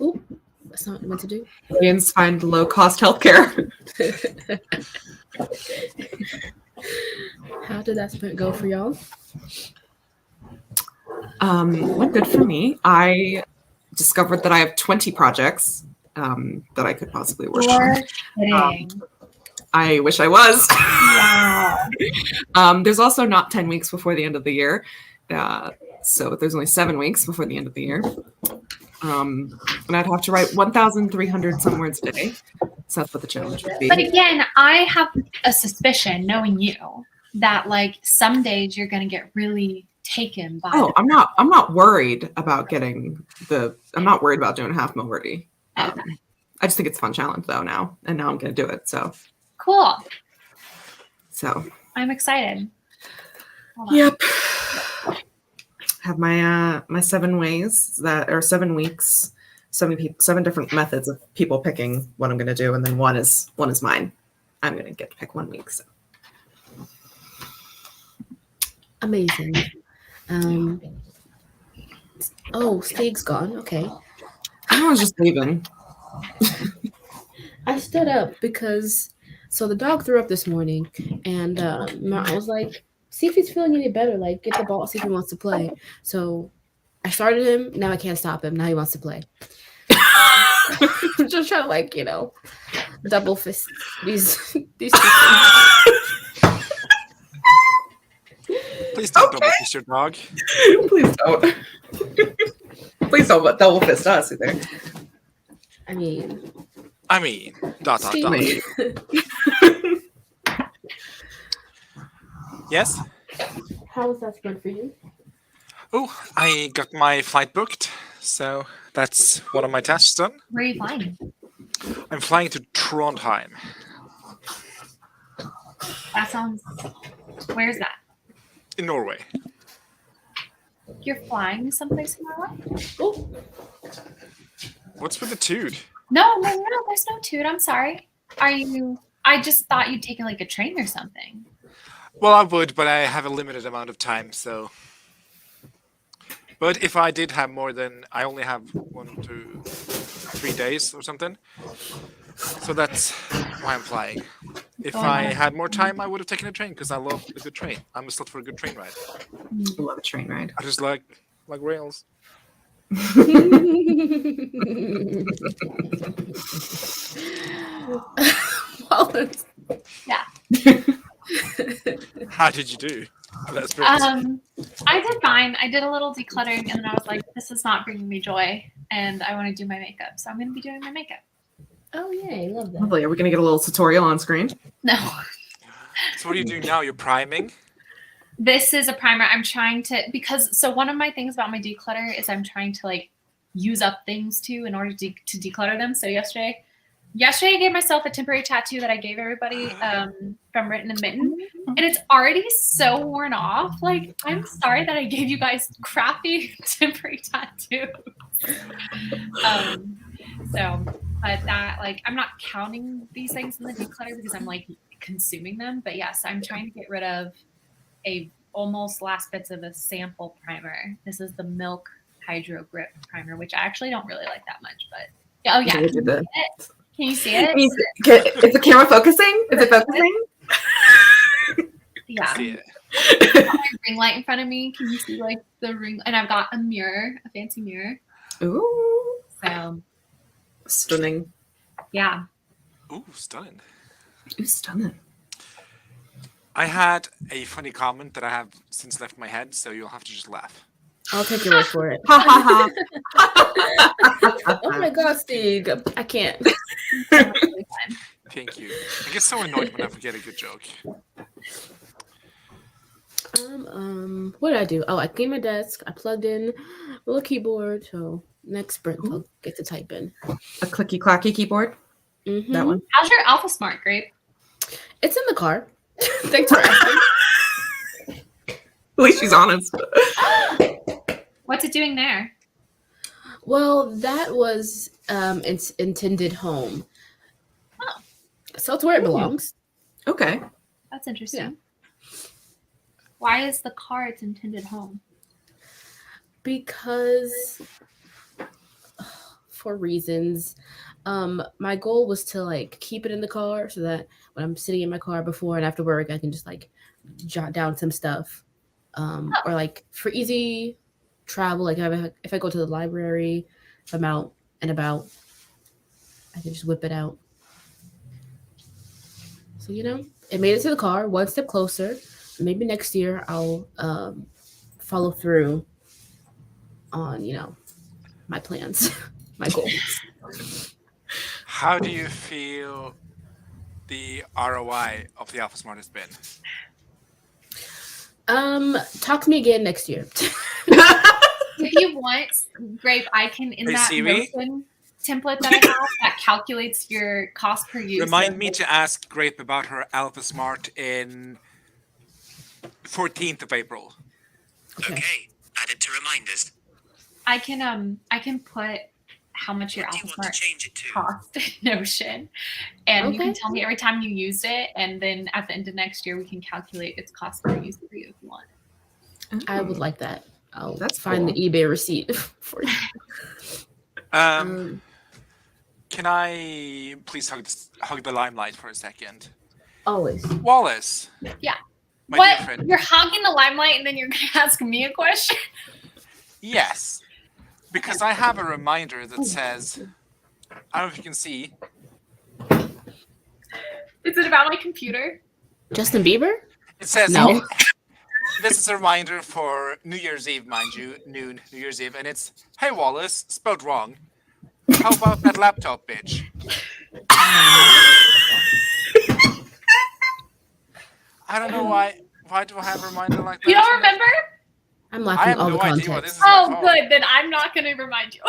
Oop, that's not what I meant to do. Aliens find low-cost healthcare. How did that sprint go for y'all? Went good for me. I discovered that I have 20 projects that I could possibly work on. Kidding. I wish I was. Wow. There's also not 10 weeks before the end of the year. So there's only 7 weeks before the end of the year. And I'd have to write 1,300 some words a day. So that's what the challenge would be. But again, I have a suspicion, knowing you, that like some days you're gonna get really taken by. Oh, I'm not worried about getting I'm not worried about doing half wordy. I just think it's a fun challenge though now, and now I'm gonna do it. So Cool. So I'm excited. Hold on. Yep. Have my 7 ways that are 7 weeks, 7 different methods of people picking what I'm gonna do, and then one is mine. I'm gonna get to pick 1 week. So. Amazing. Oh, Stig's gone. Okay. I was just leaving. I stood up because the dog threw up this morning, and I was like, see if he's feeling any better. Like, get the ball, see if he wants to play. So I started him. Now I can't stop him. Now he wants to play. I'm just trying to double fist these two things. Please don't double fist your dog. Please don't. Please don't double fist us either. I mean, dot. Yes? How was that sprint for you? Oh, I got my flight booked, so that's one of my tasks done. Where are you flying? I'm flying to Trondheim. That sounds. Where's that? In Norway. You're flying someplace in Norway? Oh, What's with the toot? No, there's no toot. I'm sorry. Are you? I just thought you'd taken like a train or something. Well, I would, but I have a limited amount of time, so. But if I did have more than, I only have 1, 2, 3 days or something. So that's why I'm flying. If I had more time, I would have taken a train because I love a good train. I'm a slut for a good train ride. I love a train ride. I just like rails. Yeah. How did you do? That's I did fine. I did a little decluttering, and then I was like, "This is not bringing me joy, and I want to do my makeup, so I'm going to be doing my makeup." oh yay, love that. Lovely. Are we gonna get a little tutorial on screen? No, So what are you doing now? You're priming? this is a primer. I'm trying to one of my things about my declutter is I'm trying to use up things too in order to declutter them. So yesterday I gave myself a temporary tattoo that I gave everybody from Written and Mitten, and it's already so worn off. Like, I'm sorry that I gave you guys crappy temporary tattoos. But that I'm not counting these things in the declutter because I'm consuming them. But yes, I'm trying to get rid of a almost last bits of a sample primer. This is the Milk Hydro Grip primer, which I actually don't really like that much. But oh yeah, can you see it? Is the camera focusing? Is it focusing? Yeah. See it. I've got my ring light in front of me. Can you see the ring? And I've got a mirror, a fancy mirror. Ooh, So stunning. yeah. Ooh, stunning. Ooh, stunning. I had a funny comment that I have since left my head, so you'll have to just laugh. I'll take your word for it. Ha ha ha. Oh my god, Stig, I can't. Thank you. I get so annoyed when I forget a good joke. What did I do? Oh, I cleaned my desk. I plugged in a little keyboard. So next sprint, I'll get to type in. A clicky clacky keyboard. Mm-hmm. That one. How's your Alpha Smart, Grape? It's in the car. Thanks for asking. At least she's honest. What's it doing there? Well, that was its intended home. Oh. So it's where it belongs. Okay. That's interesting. Yeah. Why is the car its intended home? Because for reasons. My goal was to like keep it in the car so that when I'm sitting in my car before and after work, I can just like jot down some stuff. Or like for easy travel, like if I go to the library, if I'm out and about, I can just whip it out. So it made it to the car, one step closer. Maybe next year I'll follow through on my plans, my goals. How do you feel the ROI of the Alpha Smart has been? Talk to me again next year. If you want, Grape, I can in Hey, that Siri? Notion template that I have that calculates your cost per use. Remind me to ask Grape about her Alpha Smart in 14th of April. Okay. Add it to reminders. I can put how much your What do Alpha you want Smart to change it to? cost in Notion, and you can Okay. tell me every time you use it, and then at the end of next year we can calculate its cost per use for you if you want. I would like that. I'll That's find cool. the eBay receipt for you. Can I please hug the limelight for a second? Always. Wallace. Yeah. My What? dear friend. You're hogging the limelight, and then you're gonna ask me a question? Yes. Because I have a reminder that says, I don't know if you can see. Is it about my computer? Justin Bieber? It says, No. This is a reminder for New Year's Eve, mind you, noon, New Year's Eve, and it's, hey Wallace, spelled wrong. How about that laptop, bitch? I don't know why. Why do I have a reminder like that? You don't remember? I'm I laughing have all no the idea what context. this is. My Oh, phone. good. Then I'm not gonna remind you.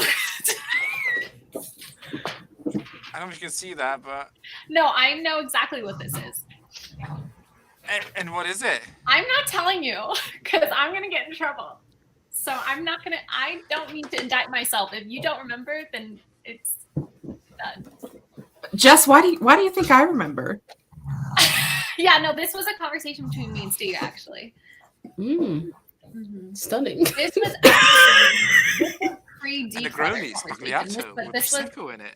I don't know if you can see that, but No, I know exactly what this is. and what is it? I'm not telling you because I'm gonna get in trouble. So I'm not gonna. I don't need to indict myself. If you don't remember, then it's done. Jess, why do you think I remember? Yeah, no, this was a conversation between me and Steve actually. Stunning. This was actually pre And the declutter Negronis, conversation. Pagliaccio, with This was Prosecco in it.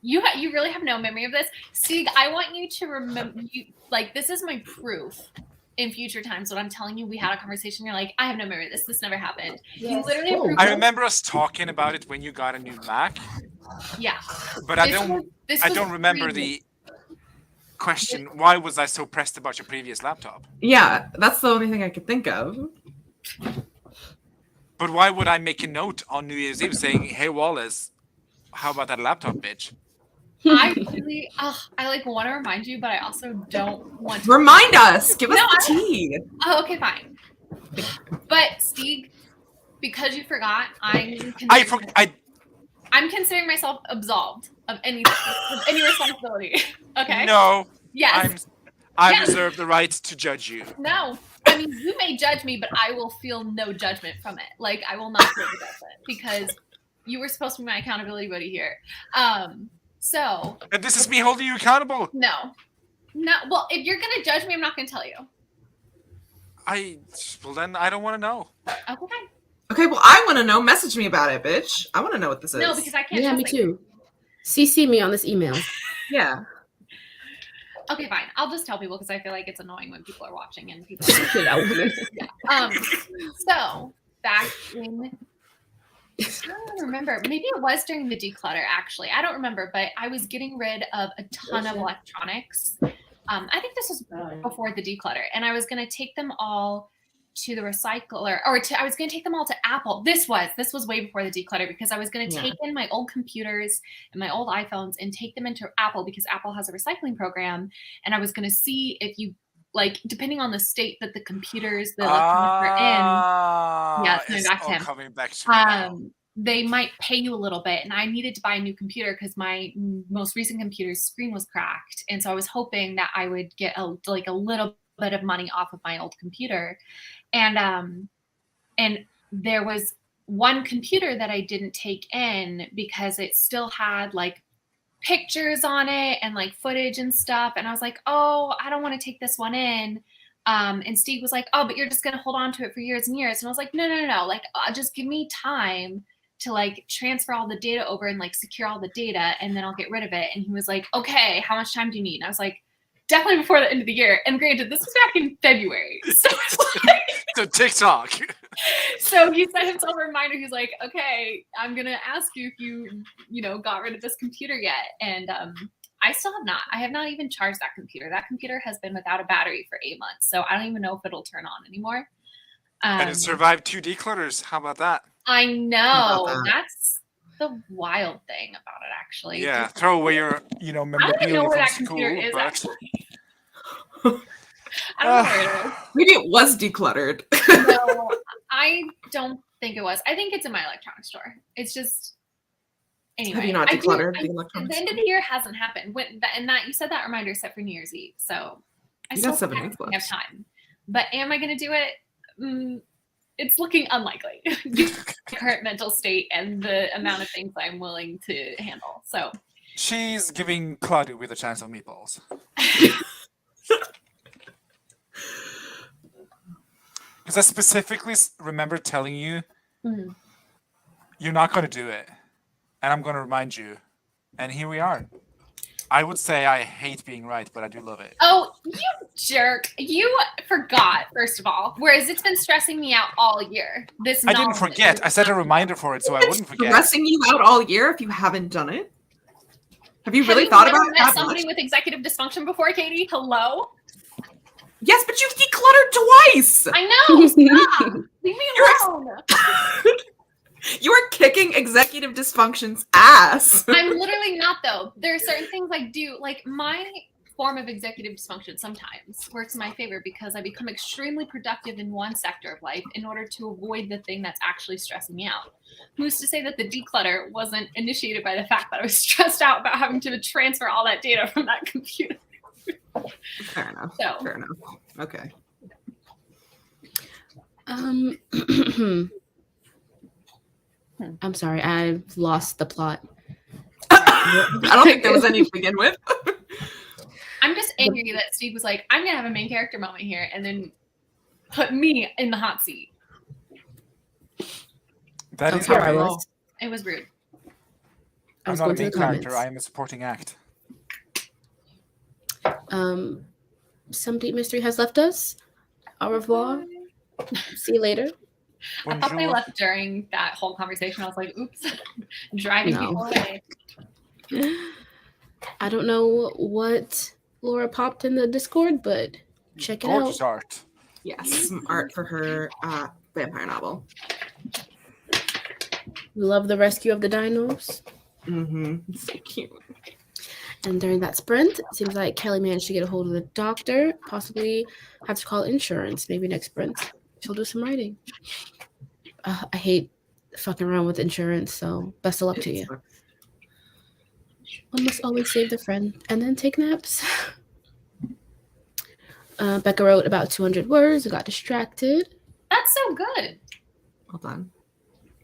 you really have no memory of this. Steve, I want you to remember. This is my proof. In future times, when I'm telling you we had a conversation, you're like, I have no memory of this. This never happened. You literally have proof. I remember us talking about it when you got a new Mac, Yeah. but I don't remember the question. Why was I so pressed about your previous laptop? Yeah, that's the only thing I could think of. But why would I make a note on New Year's Eve saying, "Hey Wallace, how about that laptop, bitch"? I really, I want to remind you, but I also don't want to. Remind us. Give us the No, tea. Oh, okay, fine. But Steve, because you forgot, I'm considering myself absolved of any responsibility. Okay. No. Yes. I reserve the right to judge you. No. I mean, you may judge me, but I will feel no judgment from it. Like, I will not feel the judgment because you were supposed to be my accountability buddy here. So. And this is me holding you accountable. No. Well, if you're gonna judge me, I'm not gonna tell you. Well, then I don't want to know. Okay, fine. Okay, well, I want to know. Message me about it, bitch. I want to know what this is. No, because I can't. Yeah, me too. CC me on this email. Yeah. Okay, fine. I'll just tell people because I feel like it's annoying when people are watching and people. Yeah. So back in, I don't remember. Maybe it was during the declutter. Actually, I don't remember. But I was getting rid of a ton of electronics. I think this was before the declutter, and I was going to take them all to the recycler, I was going to take them all to Apple. This was way before the declutter because I was going to take in my old computers and my old iPhones and take them into Apple because Apple has a recycling program, and I was going to see if you depending on the state that the computers the electronics are in. Yeah, it's coming back to me now. They might pay you a little bit, and I needed to buy a new computer because my most recent computer's screen was cracked, and so I was hoping that I would get a little bit of money off of my old computer, and there was one computer that I didn't take in because it still had pictures on it and footage and stuff, and I was like, oh, I don't want to take this one in And Steve was like, oh, but you're just going to hold on to it for years and years. And I was like, no. Like, just give me time to like transfer all the data over and like secure all the data, and then I'll get rid of it. And he was like, okay, how much time do you need? And I was like, definitely before the end of the year. And granted, this was back in February. So it's like, So TikTok. so he sent himself a reminder. He's like, okay, I'm going to ask you if you know, got rid of this computer yet. And I still have not. I have not even charged that computer. That computer has been without a battery for 8 months. So I don't even know if it'll turn on anymore. And it survived 2 declutters. How about that? I know. That's the wild thing about it, actually. Yeah, throw away your, I don't even memorabilia know where from that school. computer is, But actually. I don't know where it is. Maybe it was decluttered. No, I don't think it was. I think it's in my electronics store. It's just anyway. Have you not decluttered the electronics? The end of the year hasn't happened. And that you said that reminder set for New Year's Eve, so I You still got 7 have weeks left. time. But am I going to do it? It's looking unlikely. Due to my current mental state and the amount of things I'm willing to handle. So she's giving Claudia with a chance of meatballs. Because I specifically remember telling you, you're not going to do it. And I'm going to remind you. And here we are. I would say I hate being right, but I do love it. Oh, you jerk. You forgot, first of all. Whereas it's been stressing me out all year. I didn't forget. I set a reminder for it so I wouldn't forget. Stressing you out all year if you haven't done it? Have you really thought about it met that somebody much? with executive dysfunction before, Katie? Hello? Yes, but you've decluttered twice. I know. Stop. Leave me alone. You are kicking executive dysfunction's ass. I'm literally not, though. There are certain things I do. Like, my form of executive dysfunction sometimes works in my favor because I become extremely productive in one sector of life in order to avoid the thing that's actually stressing me out. Who's to say that the declutter wasn't initiated by the fact that I was stressed out about having to transfer all that data from that computer? Fair enough. So. Fair enough. Okay. I'm sorry, I've lost the plot. I don't think there was any to begin with. I'm just angry that Steve was like, I'm going to have a main character moment here, and then put me in the hot seat. That is Here how I I was. It was rude. I I'm was not a going to main the character. comments. I am a supporting act. Some deep mystery has left us. Au revoir. See you later. I thought they Bonjour. left during that whole conversation. I was like, oops, driving No. people away. I don't know what Laura popped in the Discord, but check it Gorgeous out. art. Yes, some art for her vampire novel. We love the rescue of the dinos. Mm-hmm. So cute. And during that sprint, it seems like Kelly managed to get a hold of the doctor, possibly have to call insurance. Maybe next sprint, she'll do some writing. I hate fucking around with insurance, so best of luck to you. One must always save the friend and then take naps. Becca wrote about 200 words and got distracted. That's so good. Well done.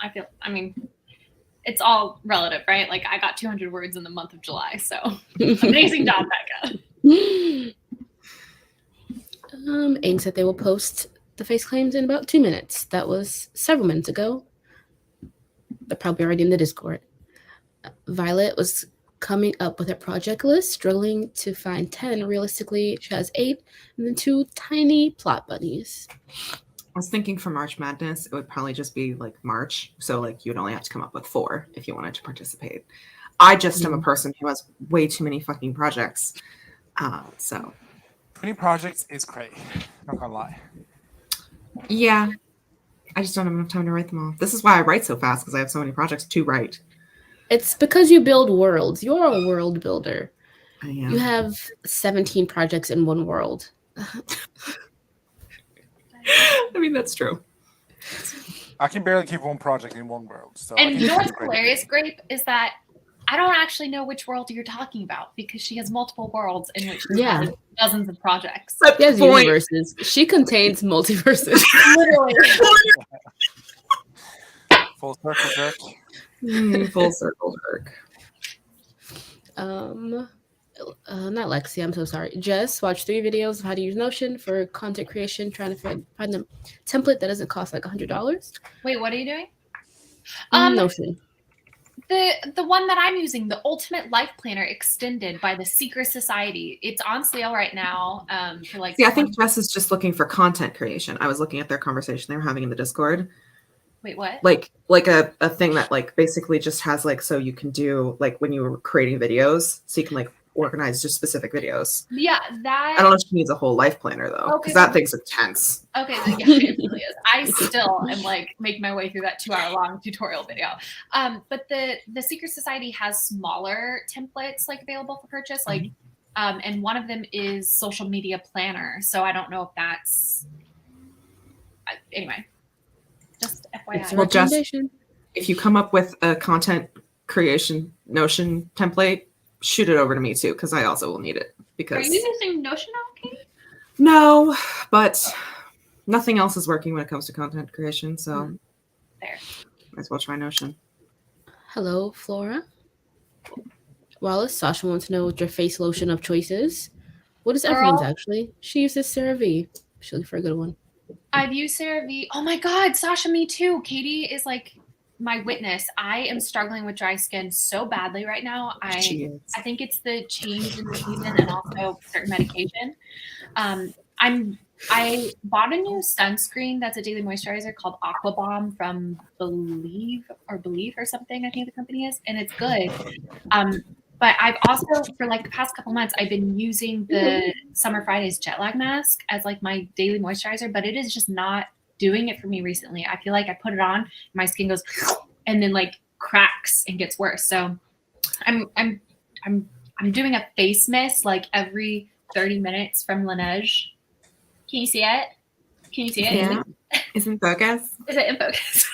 I mean, it's all relative, right? Like, I got 200 words in the month of July, so amazing job, Becca. AIM said they will post the face claims in about 2 minutes. That was several minutes ago. They're probably already in the Discord. Violet was coming up with a project list, struggling to find 10. Realistically, she has 8, and then 2 tiny plot bunnies. I was thinking for March Madness, it would probably just be like March. So like you'd only have to come up with 4 if you wanted to participate. I just am a person who has way too many fucking projects. So 20 projects is great. Not gonna lie. yeah, I just don't have enough time to write them all. This is why I write so fast, because I have so many projects to write. It's because you build worlds. You're a world builder. I am. You have 17 projects in one world. I mean, that's true. I can barely keep one project in one world. So And you know what's hilarious, Grape, is that I don't actually know which world you're talking about because she has multiple worlds in which she has dozens of projects. That's She has the point. universes. She contains multiverses. Literally. Full circle jerk. Full circle jerk. not Lexi, I'm so sorry. Jess watched 3 videos of how to use Notion for content creation, trying to find a template that doesn't cost like $100. Wait, what are you doing? Notion. The one that I'm using, the Ultimate Life Planner Extended by the Secret Society. It's on sale right now. For like. See, I think Jess is just looking for content creation. I was looking at their conversation they were having in the Discord. Wait, what? Like a thing that like basically just has like, so you can do like when you were creating videos, so you can like organize just specific videos. Yeah, that. I don't know if she needs a whole life planner though, because that thing's intense. Okay, yeah, it really is. I still am like making my way through that 2-hour-long tutorial video. But the Secret Society has smaller templates like available for purchase, like, and one of them is social media planner. So I don't know if that's anyway. Just FYI. Well, Jess, if you come up with a content creation Notion template, shoot it over to me too, because I also will need it. Because are you using Notion now, Kate? No, but nothing else is working when it comes to content creation, so there. Might as well try Notion. Hello, Flora. Wallace, Sasha wants to know what your face lotion of choice is. What is everyone's actually? She uses CeraVe. She'll look for a good one. I've used CeraVe. Oh my God, Sasha, me too. Katie is like my witness. I am struggling with dry skin so badly right now. I think it's the change in the season and also certain medication. I bought a new sunscreen that's a daily moisturizer called Aqua Bomb from Believe or something, I think the company is, and it's good. But I've also, for like the past couple months, I've been using the Summer Fridays jet lag mask as like my daily moisturizer, but it is just not doing it for me recently. I feel like I put it on, my skin goes and then like cracks and gets worse. So I'm doing a face mist like every 30 minutes from Laneige. Can you see it? Can you see it? Yeah. Is it in focus? Is it in focus?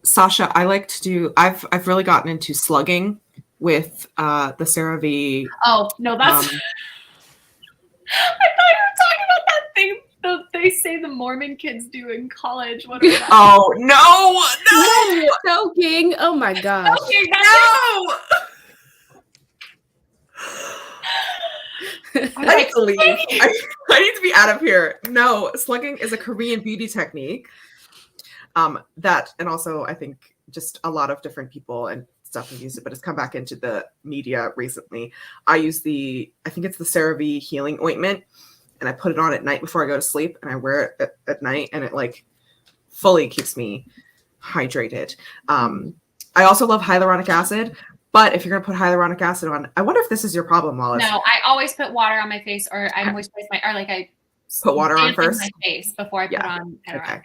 Sasha, I like to do. I've really gotten into slugging with the CeraVe. Oh no, that's. I thought you were talking about that thing that they say the Mormon kids do in college. What about that? Oh no, King! Oh my gosh! No! I need to leave. I need to be out of here. No, slugging is a Korean beauty technique. That, and also I think just a lot of different people and stuff have used it, but it's come back into the media recently. I use I think it's the CeraVe healing ointment, and I put it on at night before I go to sleep, and I wear it at night, and it like fully keeps me hydrated. I also love hyaluronic acid, but if you're gonna put hyaluronic acid on, I wonder if this is your problem, Wallace. No, I always put water on my face, or I moisturize I put water on first my face before I put on hyaluronic acid.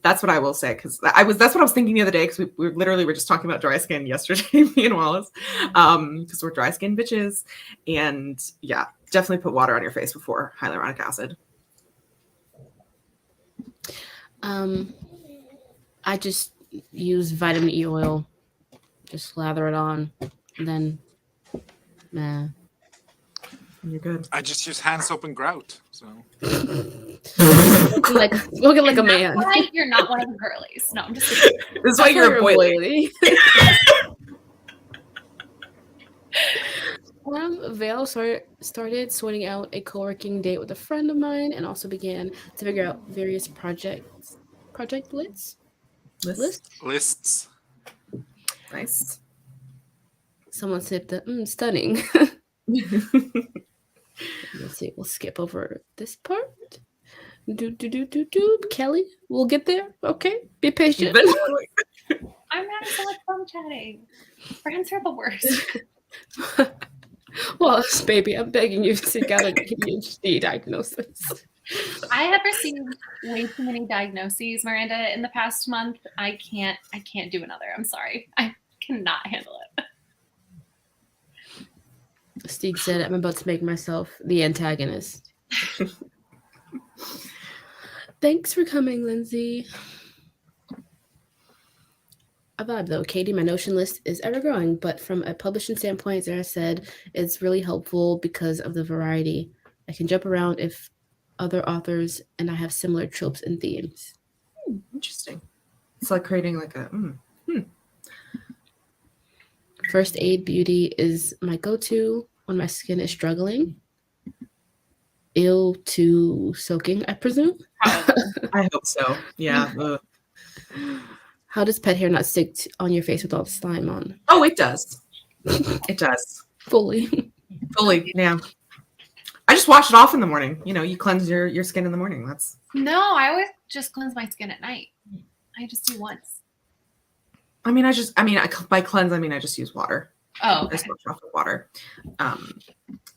That's what I will say, because that's what I was thinking the other day, because we literally were just talking about dry skin yesterday, me and Wallace, because we're dry skin bitches. And yeah, definitely put water on your face before hyaluronic acid. I just use vitamin E oil, just lather it on, and then You're good. I just use hand soap and grout. So looking like a man. Why you're not one of the girlies? No, I'm just kidding. This is why you're a boily. Vale started sorting out a co-working date with a friend of mine, and also began to figure out various project lists. Nice. Someone said the stunning. Let's see. We'll skip over this part. Kelly, we'll get there. Okay, be patient. I'm having so much fun chatting. Friends are the worst. Well, baby, I'm begging you to seek out a PhD diagnosis. I have received way too many diagnoses, Miranda, in the past month. I can't do another. I'm sorry. I cannot handle it. Steve said, I'm about to make myself the antagonist. Thanks for coming, Lindsay. A vibe though. Katie, my Notion list is ever growing, but from a publishing standpoint, as I said, it's really helpful because of the variety. I can jump around if other authors and I have similar tropes and themes. Interesting. It's like creating like a First Aid Beauty is my go-to when my skin is struggling. Ill to soaking, I presume. I hope so. Yeah. How does pet hair not stick on your face with all the slime on? Oh, it does. It does. Fully. Fully. Yeah. I just wash it off in the morning. You know, you cleanse your skin in the morning. That's No, I always just cleanse my skin at night. I just do once. By cleanse, I just use water. Oh, I just wash off with water.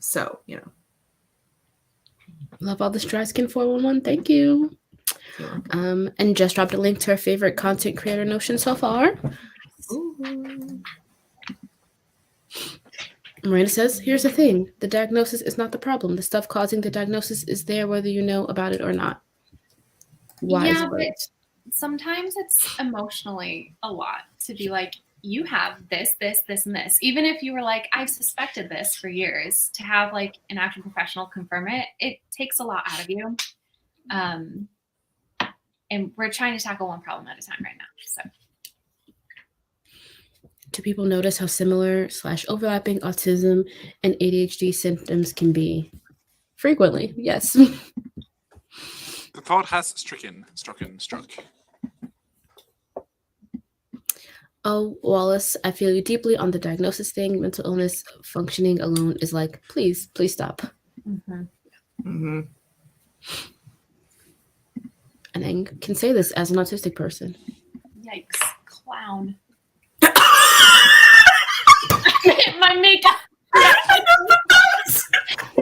So, you know. Love all this dry skin 411. Thank you. And just dropped a link to our favorite content creator Notion so far. Ooh. Miranda says, here's the thing. The diagnosis is not the problem. The stuff causing the diagnosis is there whether you know about it or not. Wise words. But sometimes it's emotionally a lot to be like, you have this, this, this, and this. Even if you were like, I've suspected this for years, to have like an actual professional confirm it, it takes a lot out of you. And we're trying to tackle one problem at a time right now. So, do people notice how similar / overlapping autism and ADHD symptoms can be? Frequently, yes. The thought has struck. Oh, Wallace, I feel you deeply on the diagnosis thing. Mental illness functioning alone is like, please stop. mm-hmm. Mm-hmm. And I can say this as an autistic person. Yikes, clown. My makeup.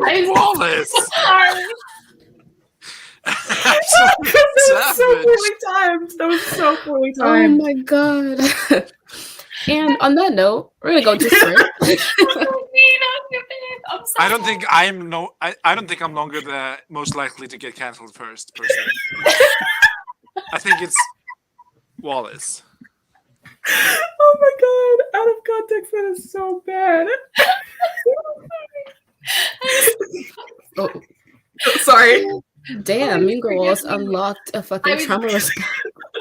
Wallace. Sorry. That was so poorly Oh timed. my god. And on that note, we're gonna go to Sprint. I'm so I don't think I'm longer the most likely to get cancelled first, personally. I think it's Wallace. Oh my god! Out of context, that is so bad. Oh, sorry. damn, Mean Girl Wallace unlocked a fucking trauma response.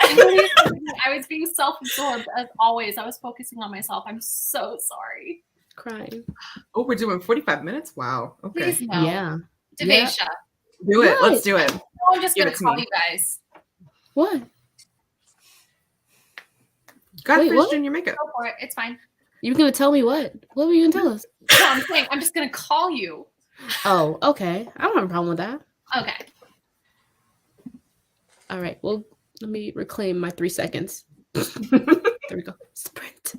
I was being self-absorbed as always. I was focusing on myself. I'm so sorry. Crying. Oh, we're doing 45 minutes? Wow. Okay. Please no. Yeah. Devasia. Do it. What? Let's do it. No, I'm just Give gonna it to call me. you guys. What? God, Wait, finish what? doing your makeup. Go for it. It's fine. You gonna tell me what? What were you gonna tell us? No, I'm saying I'm just gonna call you. Oh, okay. I don't have a problem with that. Okay. All right. Well, let me reclaim my 3 seconds. There we go. Sprint.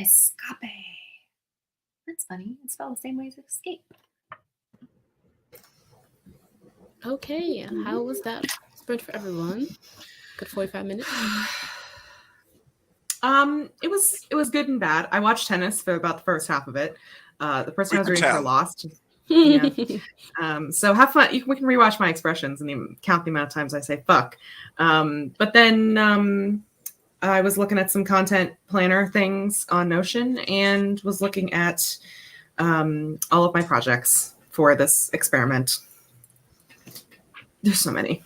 escape. That's funny. It's spelled the same way as escape. Okay, how was that sprint for everyone? Good 45 minutes. It was good and bad. I watched tennis for about the first half of it. The person I was could reading for tell. lost. Yeah. So have fun. We can rewatch my expressions and even count the amount of times I say fuck. But then I was looking at some content planner things on Notion and was looking at all of my projects for this experiment. There's so many.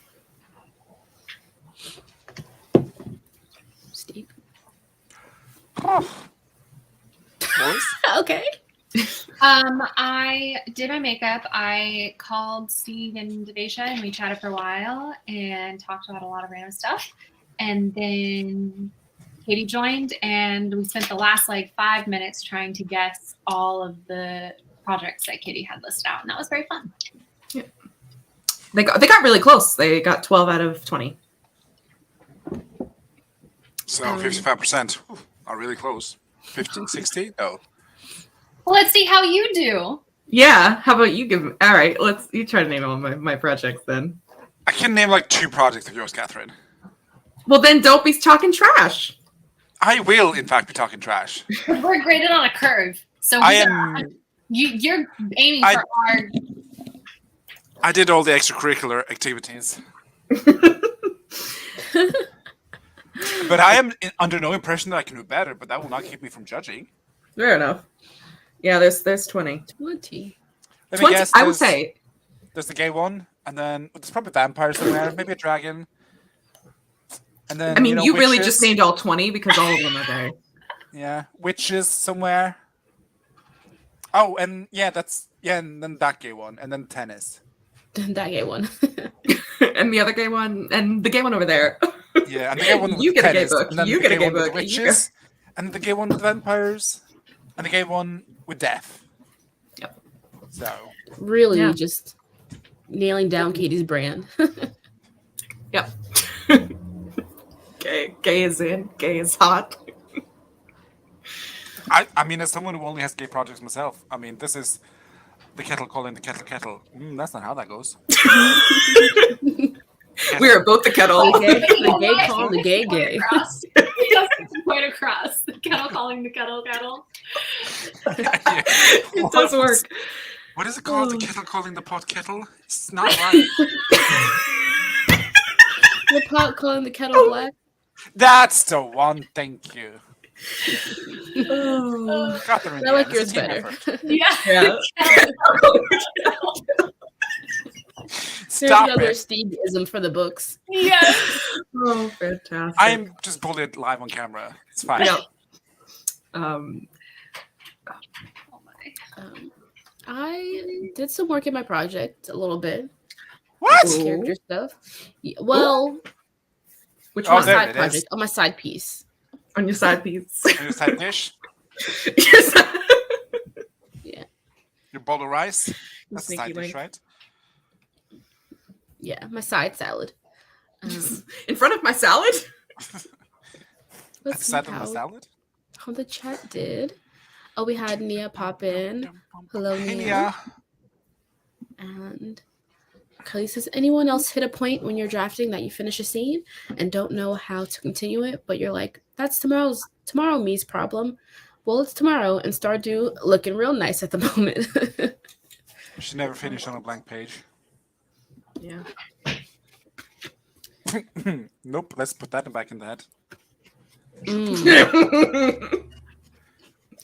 Steve. Okay. I did my makeup. I called Steve and Devasia and we chatted for a while and talked about a lot of random stuff. And then Katie joined and we spent the last 5 minutes trying to guess all of the projects that Katie had listed out. And that was very fun. Yeah. They got really close. They got 12 out of 20. So 55%. Are really close. 15, 60? No. Well, let's see how you do. Yeah. How about you give? All right. You try to name all my projects then. I can name 2 projects of yours, Catherine. Well, then don't be talking trash. I will, in fact, be talking trash. We're graded on a curve. So you're aiming for our... I did all the extracurricular activities. But I am under no impression that I can do better, but that will not keep me from judging. Fair enough. Yeah, there's 20. 20. 20, I would say. There's the gay one, and then there's probably vampires in there, maybe a dragon. And then, I mean, you really witches. just named all 20 because all of them are gay. Yeah, witches somewhere. Oh, and and then that gay one, and then tennis. That gay one. And the other gay one, and the gay one over there. Yeah, and the gay one with you get tennis, a gay book. and then You the get a gay gay one with book. witches, and the gay one with vampires, and the gay one with death. Yep. So really just nailing down Katie's brand. Yep. Gay is in. Gay is hot. I mean, as someone who only has gay projects myself, I mean, this is the kettle calling the kettle kettle. That's not how that goes. We are both the kettle. The gay call the gay gay. Point across. The kettle calling the kettle kettle. It does work. What is it called? The kettle calling the pot kettle? It's not right. The pot calling the kettle black. That's the one. Thank you. Catherine, I like this is yours team better. effort. Yeah. There's Stop another it. Steve-ism for the books. Yes. Oh, fantastic. I'm just bullied live on camera. It's fine. Yep. Oh my. I did some work in my project a little bit. What? Ooh. Character stuff. Well, Which Oh, my one? there side it project, is. on my side piece. On your side piece. Your side dish? Your side- Your bowl of rice? That's a Sneaky side dish, link. right? Yeah, my side salad. In front of my salad? That's Let's the see side of the how salad? the chat did. Oh, we had Nia pop in. Hello, Hey, Nia. Nia. And Kelly says, anyone else hit a point when you're drafting that you finish a scene and don't know how to continue it, but you're like, that's tomorrow me's problem. Well, it's tomorrow, and Stardew looking real nice at the moment. You should never finish on a blank page. Yeah. Nope, let's put that back in the head.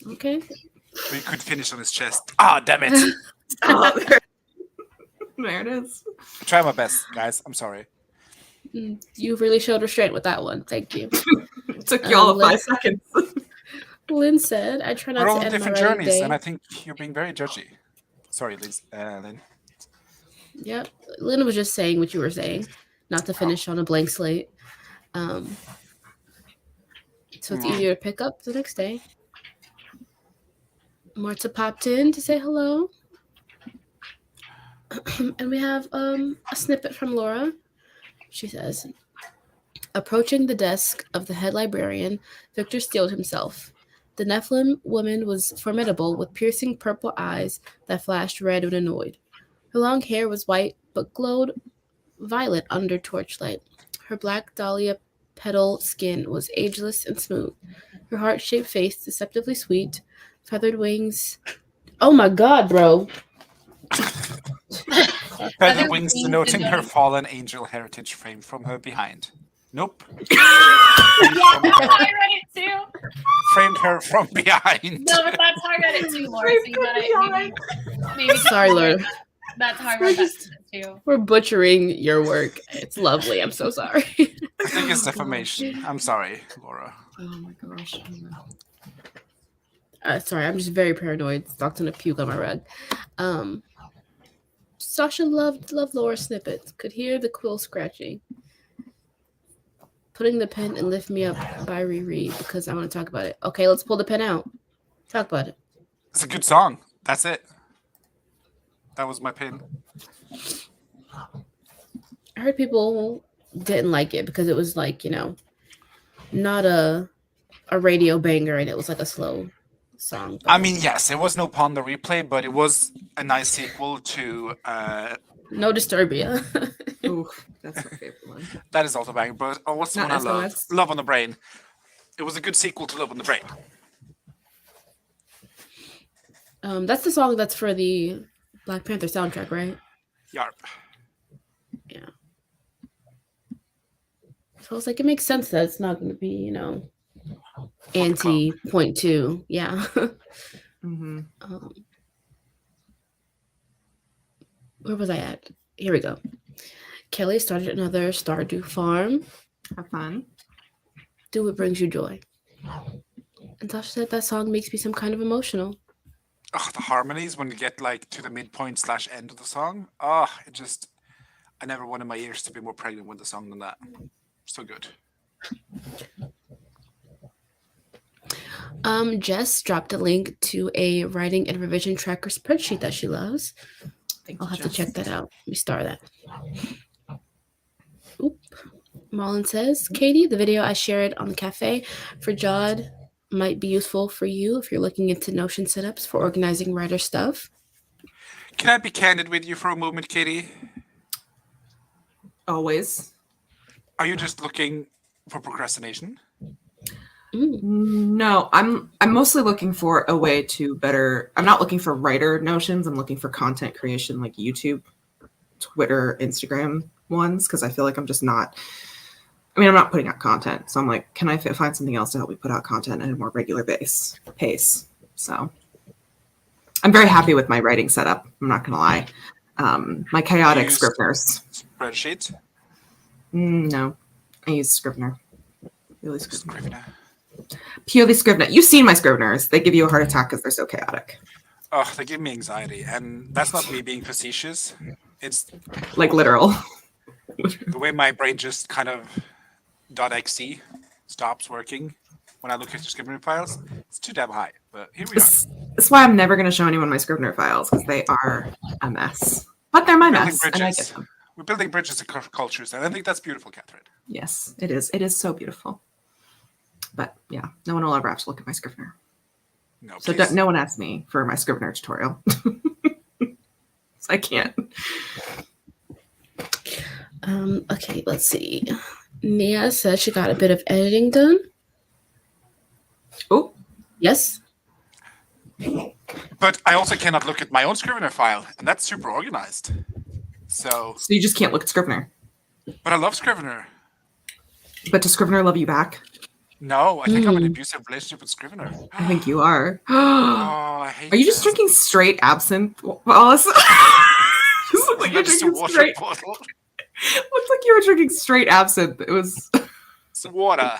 Okay. Or you could finish on his chest. Ah, damn it. Oh, there it is. I try my best, guys. I'm sorry. You really showed restraint with that one. Thank you. It took you all of 5 seconds. Lynn said, I try not We're all to on end my different writing journeys, day. and I think you're being very judgy. Sorry, Liz. Lynn. Yep. Lynn was just saying what you were saying, not to finish on a blank slate. So it's easier to pick up the next day. Marta popped in to say hello. And we have a snippet from Laura. She says, approaching the desk of the head librarian, Victor steeled himself. The Nephilim woman was formidable, with piercing purple eyes that flashed red when annoyed. Her long hair was white, but glowed violet under torchlight. Her black dahlia petal skin was ageless and smooth. Her heart-shaped face deceptively sweet. Feathered wings. Oh my god, bro. Feathered wings denoting her fallen angel heritage framed from her behind. Nope. Yeah, that's how I read it too. Framed her from behind. No, but that's how I read it too, Laura. So you gotta maybe Sorry, Laura. That's how I read that too. We're butchering your work. It's lovely. I'm so sorry. I think it's defamation. I'm sorry, Laura. Oh my gosh. Sorry, I'm just very paranoid. Stock's gonna puke on my rug. Sasha loved Laura snippets. Could hear the quill scratching. Putting the pen and Lift Me Up by Riri because I want to talk about it. Okay, let's pull the pen out. Talk about it. It's a good song. That's it. That was my pin. I heard people didn't like it because it was like, not a radio banger and it was like a slow song. I mean, yes, it was no Pond the Replay, but it was a nice sequel to No Disturbia. Ooh, that's my favorite one. that is also bang. But what's the Not one I love? SOS. Love on the Brain. It was a good sequel to Love on the Brain. That's the song that's for the Black Panther soundtrack, right? Yarp. Yeah. So it's like it makes sense that it's not going to be, anti point two. Yeah. Mm-hmm. Where was I at? Here we go. Kelly started another Stardew farm. Have fun. Do what brings you joy. And Tasha said that song makes me some kind of emotional. Oh, the harmonies when you get like to the midpoint / end of the song. Oh, I never wanted my ears to be more pregnant with the song than that. So good. Jess dropped a link to a writing and revision tracker spreadsheet that she loves. I'll have to check that out. Let me star that. Oop. Marlon says, Katie, the video I shared on the cafe for Jod might be useful for you if you're looking into Notion setups for organizing writer stuff. Can I be candid with you for a moment, Katie? Always. Are you just looking for procrastination? No, I'm mostly looking for a way to better. I'm not looking for writer notions. I'm looking for content creation like YouTube, Twitter, Instagram ones because I feel like I'm just not. I mean, I'm not putting out content, so I'm like, can I find something else to help me put out content at a more regular pace? So I'm very happy with my writing setup. I'm not gonna lie. My chaotic Scriveners. Spreadsheet? No, I use Scrivener. Purely Scrivener. Scrivener. Purely Scrivener. You've seen my Scriveners. They give you a heart attack because they're so chaotic. Oh, they give me anxiety, and that's not me being facetious. It's Like literal. the way my brain just kind of .exe stops working when I look at the Scrivener files. It's too damn high, but here we are. That's why I'm never going to show anyone my Scrivener files because they are a mess. But they're my mess, and I get them. We're building bridges across cultures, and I think that's beautiful, Catherine. Yes, it is. It is so beautiful. But yeah, no one will ever have to look at my Scrivener. No, So no one asked me for my Scrivener tutorial. So I can't. Okay, let's see. Nia said she got a bit of editing done. Oh, Yes. But I also cannot look at my own Scrivener file, and that's super organized. So you just can't look at Scrivener. But I love Scrivener. But does Scrivener love you back? No, I think I'm in an abusive relationship with Scrivener. I think you are. Oh, I hate Are you just that. drinking straight absinthe, Wallace? Just looked like you're Just a drinking water straight. bottle. Looked like you were drinking straight absinthe. It was. Some water.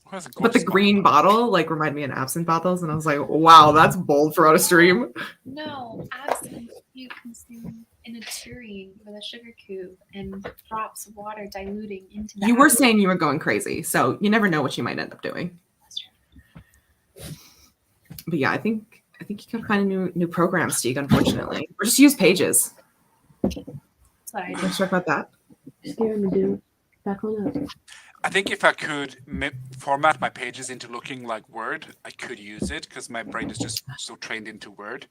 What is it, But the green bottle like reminded me of absinthe bottles, and I was like, "Wow, that's bold for on a stream." No, absinthe you consume in a tureen with a sugar cube and drops of water diluting into the You were absinthe. saying you were going crazy, so you never know what you might end up doing. That's true. But yeah, I think you gotta find a new program, Steve. Unfortunately, or just use Pages. That's what I do. Let's talk about that. Scaring me, dude. Back on up. I think if I could format my pages into looking like Word, I could use it because my brain is just so trained into Word.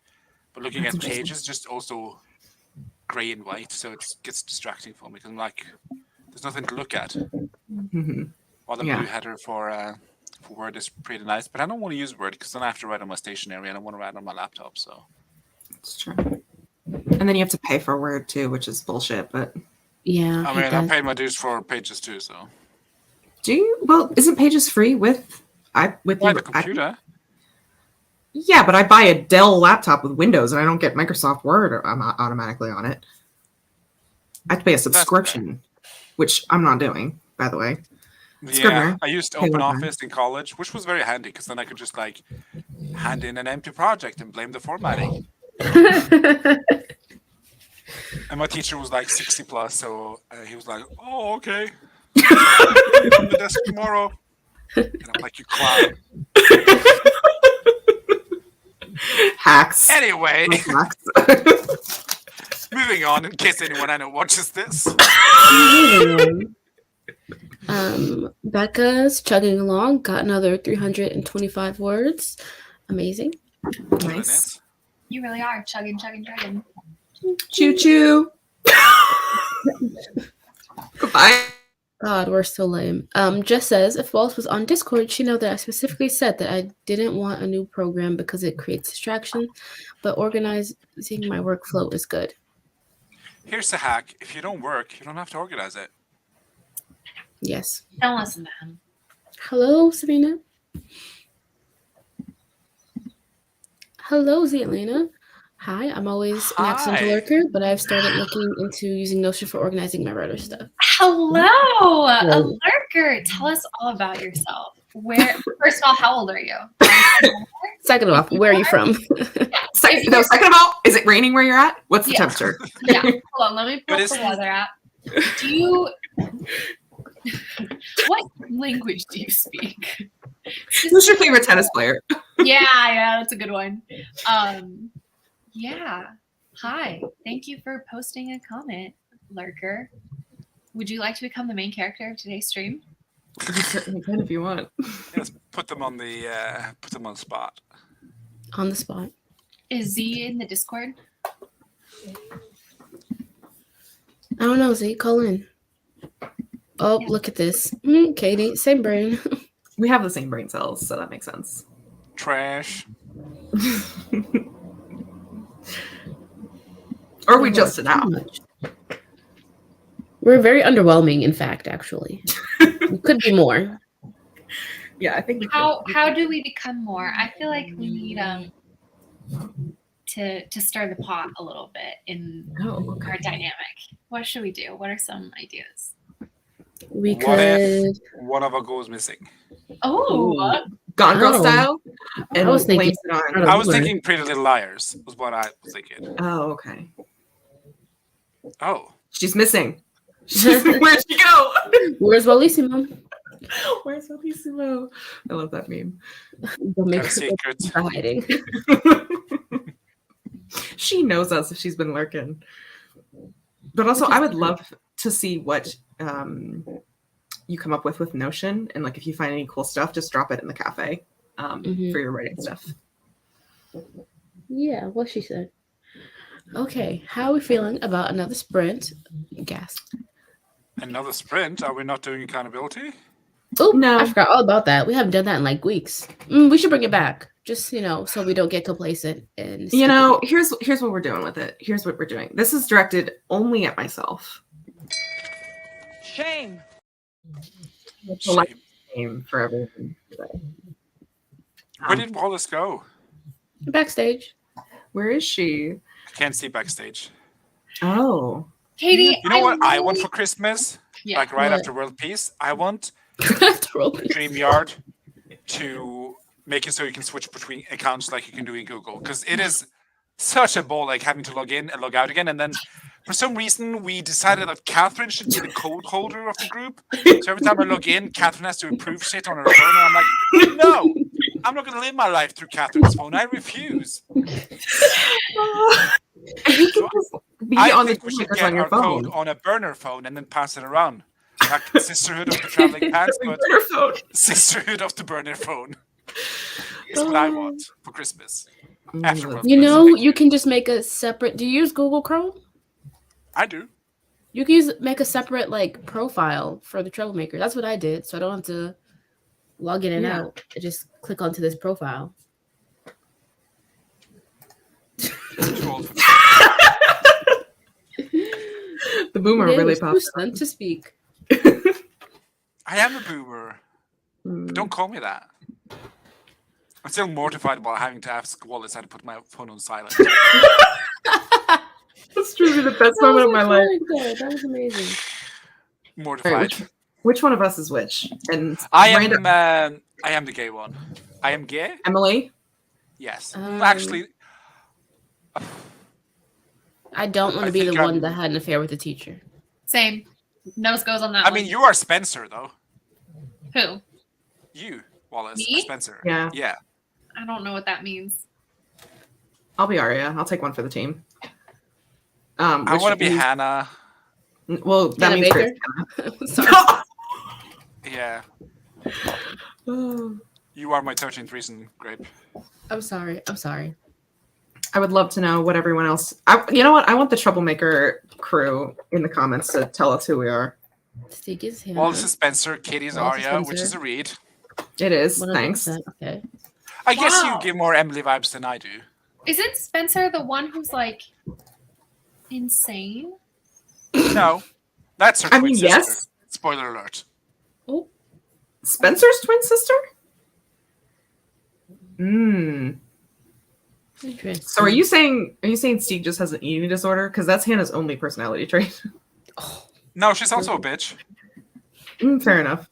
But looking That's at pages just also gray and white, so it gets distracting for me because I'm like, there's nothing to look at. Mhm. While the Yeah. blue header for Word is pretty nice, but I don't want to use Word because then I have to write on my stationery and I want to write on my laptop. So It's true. And then you have to pay for Word too, which is bullshit. But Yeah, I hate mean, I that. paid my dues for Pages too. So do you? Well, isn't Pages free with buy your the computer. Yeah, but I buy a Dell laptop with Windows, and I don't get Microsoft Word automatically on it. I have to pay a subscription, which I'm not doing, by the way. Yeah, Scrivener. I used Pay one time. OpenOffice in college, which was very handy because then I could just like hand in an empty project and blame the formatting. And my teacher was like 60 plus, so he was like, "Oh, okay, on the desk tomorrow." And I'm like, "You clown." Hacks. Anyway, Hacks. moving on. In case anyone I know watches this, Becca's chugging along, got another 325 words. Amazing. killing Nice. it. You really are chugging. Choo choo. Goodbye. God, we're so lame. Jess says, if Wallace was on Discord, she'd know that I specifically said that I didn't want a new program because it creates distraction, but organizing my workflow is good. Here's the hack: if you don't work, you don't have to organize it. Yes. Don't listen to him. Hello, Sabina. Hello, Zelena. Hi, I'm always an accidental Hi. lurker, but I've started looking into using Notion for organizing my writer stuff. Hello, a lurker. Tell us all about yourself. First of all, how old are you? Second off, where are you from? Second of all, is it raining where you're at? What's the Yeah. temperature? Yeah. Hold on, let me pull But up the weather app. Do you? What language do you speak? Who's your favorite tennis player? Yeah, that's a good one. Yeah. Hi. Thank you for posting a comment, lurker. Would you like to become the main character of today's stream? You certainly can if you want. Yes, put them on the spot. On the spot. Is Z in the Discord? I don't know, Z, call in. Oh, look at this. Katie, same brain. We have the same brain cells, so that makes sense. Trash. Or we just adapt. We're very underwhelming, in fact, actually. We could be more. Yeah, I think. How do we become more? I feel like we need to stir the pot a little bit in our dynamic. What should we do? What are some ideas? We What could. if one of us goes missing? Oh, Gone Girl Oh. style. And I was thinking- blames it on. I was Lord. thinking Pretty Little Liars was what I was thinking. Oh, okay. Oh, She's missing. Where'd she go? Where's Bellissimo? Where's Bellissimo? I love that meme. Don't make got a her secret. go hiding. She knows us if she's been lurking. But also, I would love to see what you come up with Notion, and like if you find any cool stuff, just drop it in the cafe for your writing stuff. Yeah, what she said. Okay, how are we feeling about another sprint? Gas. Another sprint? Are we not doing accountability? Oh No. I forgot all about that. We haven't done that in like weeks. We should bring it back, just so we don't get complacent. And Here's what we're doing with it. Here's what we're doing. This is directed only at myself. Shame. Shame for everyone. Where did Wallace go? backstage. Where is she? I can't see backstage. Oh. Katie. You know what I want for Christmas? Yeah. Like right What? after World Peace, I want Throw me. StreamYard to make it so you can switch between accounts like you can do in Google. Because it is such a ball, like having to log in and log out again. And then for some reason, we decided that Catherine should be the code holder of the group. So every time I log in, Catherine has to approve shit on her phone. And I'm like, no, I'm not going to live my life through Catherine's phone. I refuse. You can just be I on think the we should speakers get on your our phone. code on a burner phone and then pass it around. Like Sisterhood of the Traveling Pants, but Burner phone. Sisterhood of the Burner Phone is what I want for Christmas. After Christmas. You know, you can just make a separate. Do you use Google Chrome? I do. You can make a separate like profile for the Troublemaker. That's what I did, so I don't have to log in and out. I just click onto this profile. The boomer really popped up to speak. I am a boomer. But don't call me that. I'm still mortified about having to ask Wallace how to put my phone on silent. That's truly the best moment of my life. Good. That was amazing. Mortified. Right, which one of us is which? And I am the gay one. I am gay. Emily. Yes. Actually, I don't want to be the one that had an affair with the teacher. Same. Nose goes on that I one. mean, you are Spencer, though. Who? You, Wallace. Me? Spencer. Yeah. Yeah. I don't know what that means. I'll be Arya. I'll take one for the team. I want to be Hannah. Well, that Hannah means Baker? Chris. Sorry. Yeah. Oh. You are my 13th reason, Grape. I'm sorry. I would love to know what everyone else. You know what? I want the Troublemaker crew in the comments to tell us who we are. Stick is Hannah. Wallace is Spencer, Katie's Wallace is Arya, Spencer. which is a read. It is. 100%. Thanks. Okay. I guess Wow. you give more Emily vibes than I do. Isn't Spencer the one who's like insane? No. That's her I twin mean, sister. yes. Spoiler alert. Oh, Spencer's twin sister? interesting. So are you saying Steve just has an eating disorder? Because that's Hannah's only personality trait. No, she's also a bitch. Fair enough.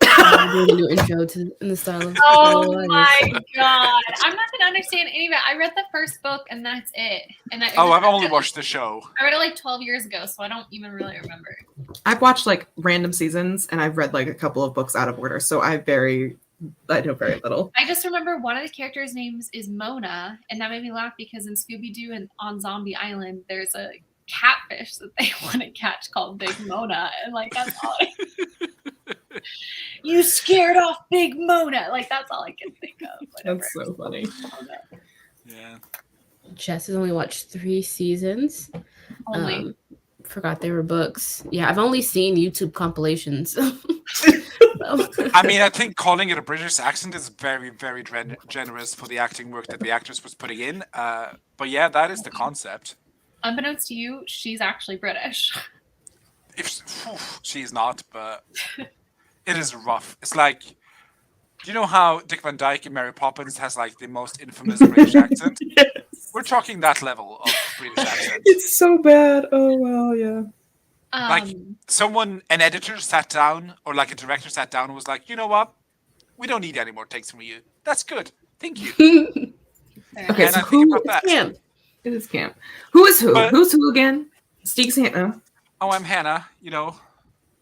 I'm doing a new intro in the style of. Oh my god. I'm not gonna understand any of it. I read the first book and that's it. And I've only watched the show. I read it like 12 years ago, so I don't even really remember. I've watched like random seasons and I've read like a couple of books out of order, so I know very little. I just remember one of the characters' names is Mona, and that made me laugh because in Scooby-Doo and on Zombie Island, there's a catfish that they want to catch called Big Mona, and like that's all. You scared off Big Mona, like that's all I can think of. Whatever. That's so funny. Yeah. Jess has only watched 3 seasons. Only. Forgot they were books. Yeah, I've only seen YouTube compilations. I mean, I think calling it a British accent is very, very generous for the acting work that the actress was putting in. But yeah, that is the concept. Unbeknownst to you, she's actually British. She's not, but it is rough. It's like, do you know how Dick Van Dyke in Mary Poppins has like the most infamous British accent? Yes. We're talking that level of British accent. It's so bad. Oh wow, yeah. Like an editor sat down, or like a director sat down and was like, you know what? We don't need any more takes from you. That's good. Thank you. Okay, And so I think who about that. Camp. It is Camp. Who is who? But- Who's who again? Steve's Hannah. Oh, I'm Hannah,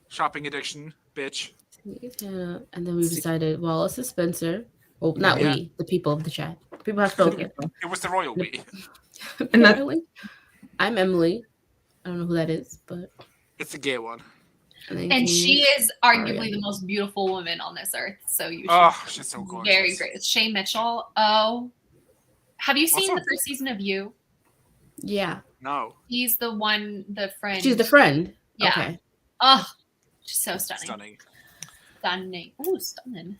shopping addiction, bitch. And then we decided Wallace is Spencer. Well, not Yeah. we, the people of the chat. People have spoken. It was the royal we. And that- Apparently. I'm Emily. I don't know who that is, but. It's the gay one. And she is arguably Arya. the most beautiful woman on this earth. So you should Oh, she's so gorgeous. very great. Shay Mitchell. Oh. Have you seen What's the first season of You? Yeah. No, He's the friend. She's the friend. Yeah. Okay. Oh, she's so stunning. stunning. Stunning. Ooh, stunning.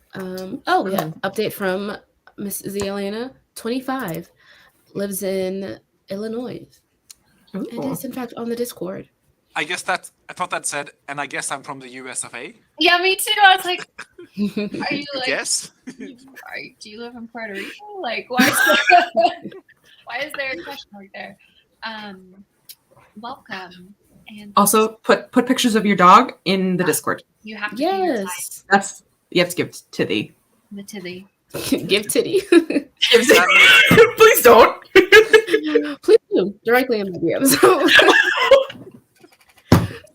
Oh, yeah. Update from Miss Zelena, 25. Lives in Illinois. And Ooh. is, in fact, on the Discord. I thought that said, and I guess I'm from the US of A. Yeah, me too. I was like, are you like, Yes. do you live in Puerto Rico? Like, why is there a question mark there? Welcome. And Also, put pictures of your dog in the Discord. you have to pay your tithe. Yes. You have to give to thee. The titty. Give titty. Please don't. Please do. Directly in my DMs.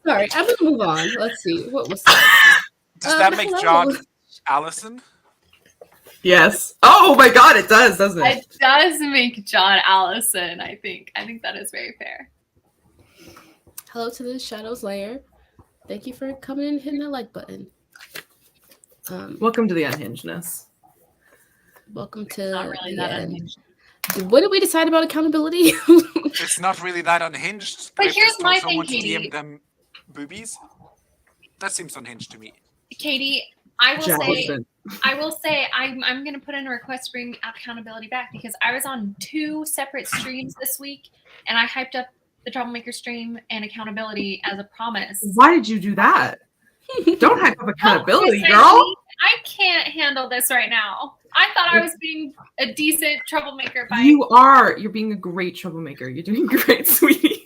Sorry, I'm going to move on. Let's see. What was that? Does that make hello. John Allison? Yes. Oh my God, it does, doesn't it? It does make John Allison, I think. I think that is very fair. Hello to the Shadows Lair. Thank you for coming and hitting that like button. Welcome to the unhingedness. Welcome to Not really the that end. unhinged. What did we decide about accountability? It's not really that unhinged. But If here's told my someone thing, to DM Katie. them boobies. That seems unhinged to me. Katie, I will Jackson. say I'm gonna put in a request to bring accountability back because I was on 2 separate streams this week and I hyped up the troublemaker stream and accountability as a promise. Why did you do that? Don't hype up accountability, Chris, girl. I can't handle this right now. I thought I was being a decent troublemaker by You're being a great troublemaker. You're doing great, sweetie.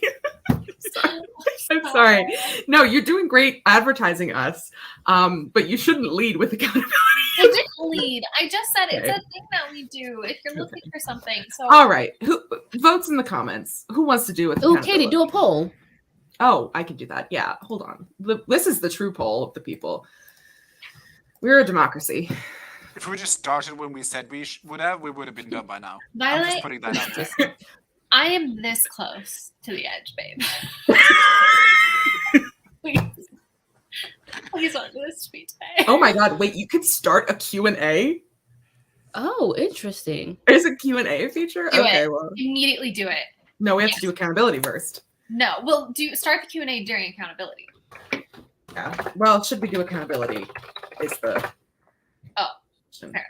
I'm sorry. No, you're doing great advertising us. But you shouldn't lead with accountability. I didn't lead. I just said it's Okay. a thing that we do if you're looking for something. So All right. Who votes in the comments? Who wants to do it? Oh, Katie, do a poll. Oh, I can do that. Yeah, hold on. This is the true poll of the people. We're a democracy. If we just started when we said we would have, we would have been done by now. I'm just Violet, putting that out there. I am this close to the edge, babe. Please. Please don't do this to me today. Oh my god, wait, you could start a Q&A? Oh, interesting. There's a Q&A feature? Do Okay, it. well. Immediately do it. No, we have to do accountability first. No, we'll start the Q&A during accountability. Yeah. Well, should we do accountability? Is the Oh, question. fair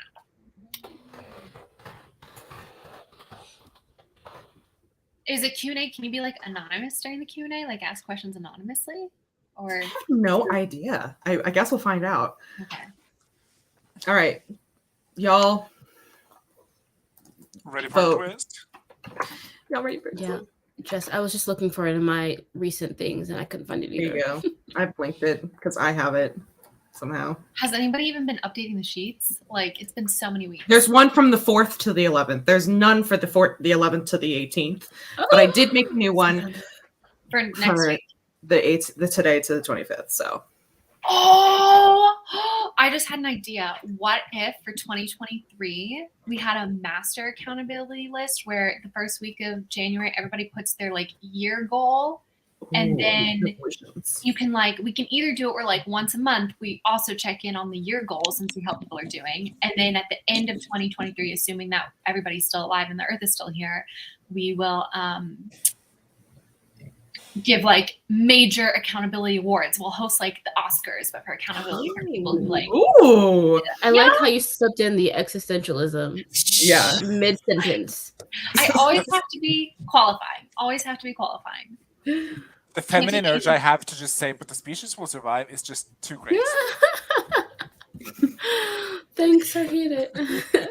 Is a Q&A, can you be like anonymous during the Q&A? Like ask questions anonymously? Or I have no idea. I guess we'll find out. okay. All right. Y'all Ready for a Vote. quiz? y'all ready for Yeah. I was just looking for it in my recent things and I couldn't find it There either. you go. I blinked it because I have it somehow. Has anybody even been updating the sheets? Like it's been so many weeks. There's one from the 4th to the 11th. There's none for the 11th to the 18th. But I did make a new one for next for week. the 8th, the today to the 25th. So Oh, I just had an idea. What if for 2023 we had a master accountability list where the first week of January everybody puts their like year goal, and then resolutions. you can like we can either do it where like once a month we also check in on the year goals and see how people are doing, and then at the end of 2023, assuming that everybody's still alive and the Earth is still here, we will give like major accountability awards. We'll host like the Oscars, but for accountability for people who like. Ooh. I like how you slipped in the existentialism Yeah. mid-sentence. I always have to be qualifying. Always have to be qualifying. The feminine urge I have to just say, but the species will survive is just too great. Thanks, I hate it.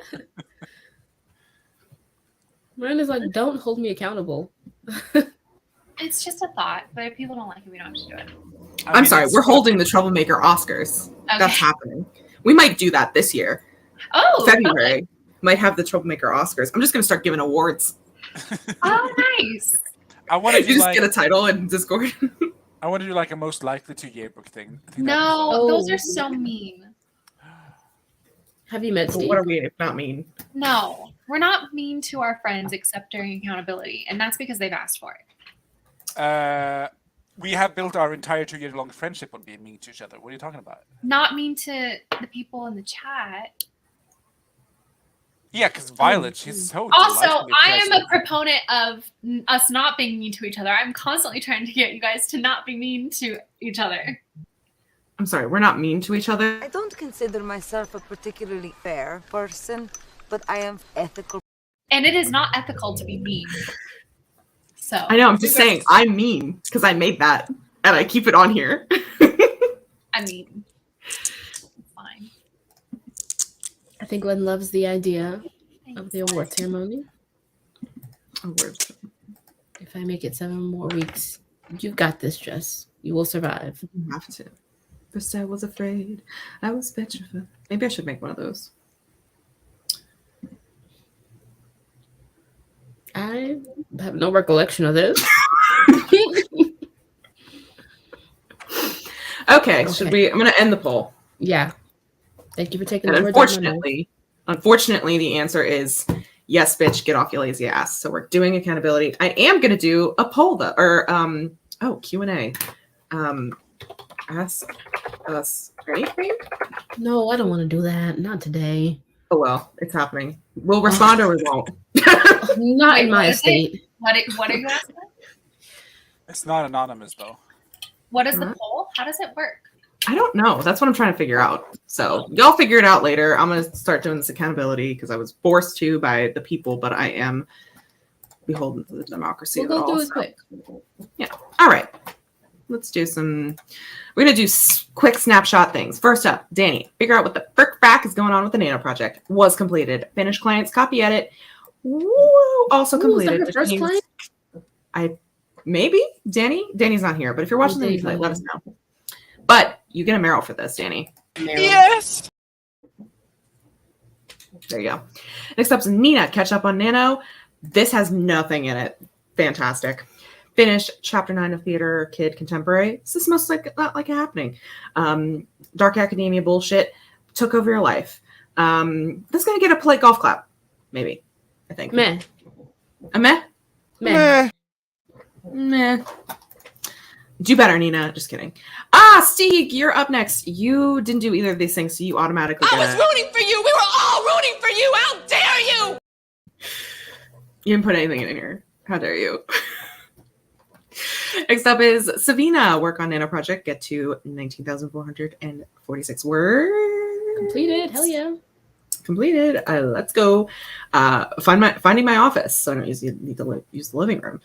Miranda's like, don't hold me accountable. It's just a thought, but if people don't like it, we don't have to do it. I'm sorry. We're holding the Troublemaker Oscars. Okay. That's happening. We might do that this year. Oh, February. okay. Might have the Troublemaker Oscars. I'm just going to start giving awards. Oh, nice. I want to You do just like get a title in Discord. I want to do like a most likely to yearbook thing. I think that'd be No, Oh. those are so mean. Have you met Steve? What are we if not mean? No, we're not mean to our friends except during accountability, and that's because they've asked for it. fun. We have built our entire 2-year-long friendship on being mean to each other. What are you talking about? Not mean to the people in the chat. Yeah, because Violet, she's so Also, delightfully I am a present. proponent of us not being mean to each other. I'm constantly trying to get you guys to not be mean to each other. I'm sorry. We're not mean to each other. I don't consider myself a particularly fair person, but I am ethical. And it is not ethical to be mean. So I know. I'm just saying I'm mean because I made that and I keep it on here. I mean, it's fine. I think Glenn loves the idea Thanks. of the award ceremony. Awards. If I make it 7 more weeks, you've got this, Jess. You will survive. You have to. First I was afraid. I was petrified. Maybe I should make one of those. I have no recollection of this. Okay. Should we? I'm going to end the poll. Yeah. Thank you for taking And the words out of my mouth. unfortunately, the answer is yes, bitch, get off your lazy ass. So we're doing accountability. I am going to do a poll though, or Q&A. I ask us anything? No, I don't want to do that. Not today. Oh well, it's happening. We'll respond or we won't. Not Wait, in my what is it? estate. What are you asking? It's not anonymous though. What is the What? poll? How does it work? I don't know. That's what I'm trying to figure out. So y'all figure it out later. I'm gonna start doing this accountability because I was forced to by the people, but I am beholden to the democracy. We'll of it go all, through it so. quick. Yeah. All right. Let's do some. We're gonna do quick snapshot things. First up, Danny, figure out what the frick frack is going on with the Nano project. Was completed. Finished clients, copy edit. Woo! Also Ooh, completed. is that your which first means client? maybe Danny's not here, but if you're watching the Danny's replay, not let here. us know. But you get a Meryl for this, Danny. Yes. There you go. Next up is Nina. Catch up on Nano. This has nothing in it. Fantastic. Finish chapter 9 of Theater Kid Contemporary. This is most like not like happening. Dark academia bullshit took over your life. This is gonna get a polite golf clap, maybe. I think. Meh. A meh? Meh. Meh. Do better, Nina. Just kidding. Steve, you're up next. You didn't do either of these things, so you automatically I was rooting for you. We were all rooting for you. How dare you? You didn't put anything in here. How dare you? Next up is Savina. Work on Nano Project. Get to 19,446 words. Completed. Hell yeah. Completed. Let's go. Finding my office, so I don't need to use the living room.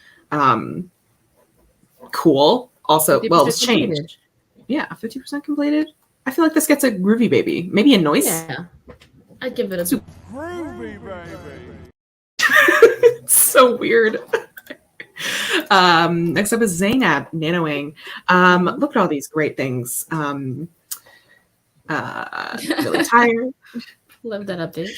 Cool. Also, well, it's changed. Completed. Yeah, 50% completed. I feel like this gets a groovy baby. Maybe a noise. Yeah. I'd give it a Groovy baby. So weird. Next up is Zainab nanoing. Look at all these great things. Really tired. Love that update.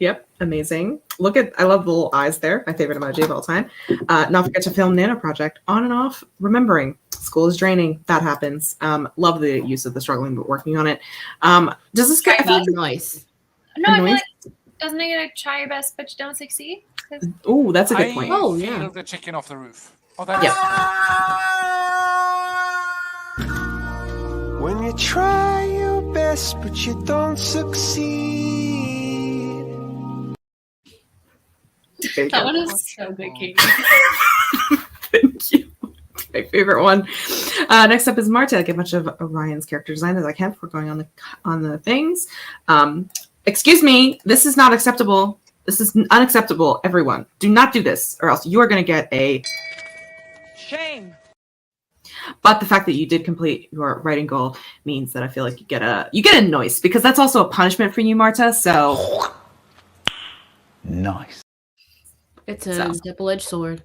Yep, amazing. I love the little eyes there. My favorite emoji of all time. Not forget to film Nano Project on and off. Remembering school is draining. That happens. Love the use of the struggling but working on it. Does this get Nice. No, I feel noise? like doesn't it get try your best but you don't succeed? 'Cause Oh, that's a good point. Oh, feel yeah. the chicken off the roof. Oh, that's When you try your best but you don't succeed. that one is so good, Katie. Thank you. My favorite one. Next up is Marta. Get much of Orion's character design as I can before going on the things. Excuse me. This is not acceptable. This is unacceptable. Everyone, do not do this, or else you are going to get a Shame. But the fact that you did complete your writing goal means that I feel like you get a noise, because that's also a punishment for you, Marta. So Nice. It's a double-edged sword.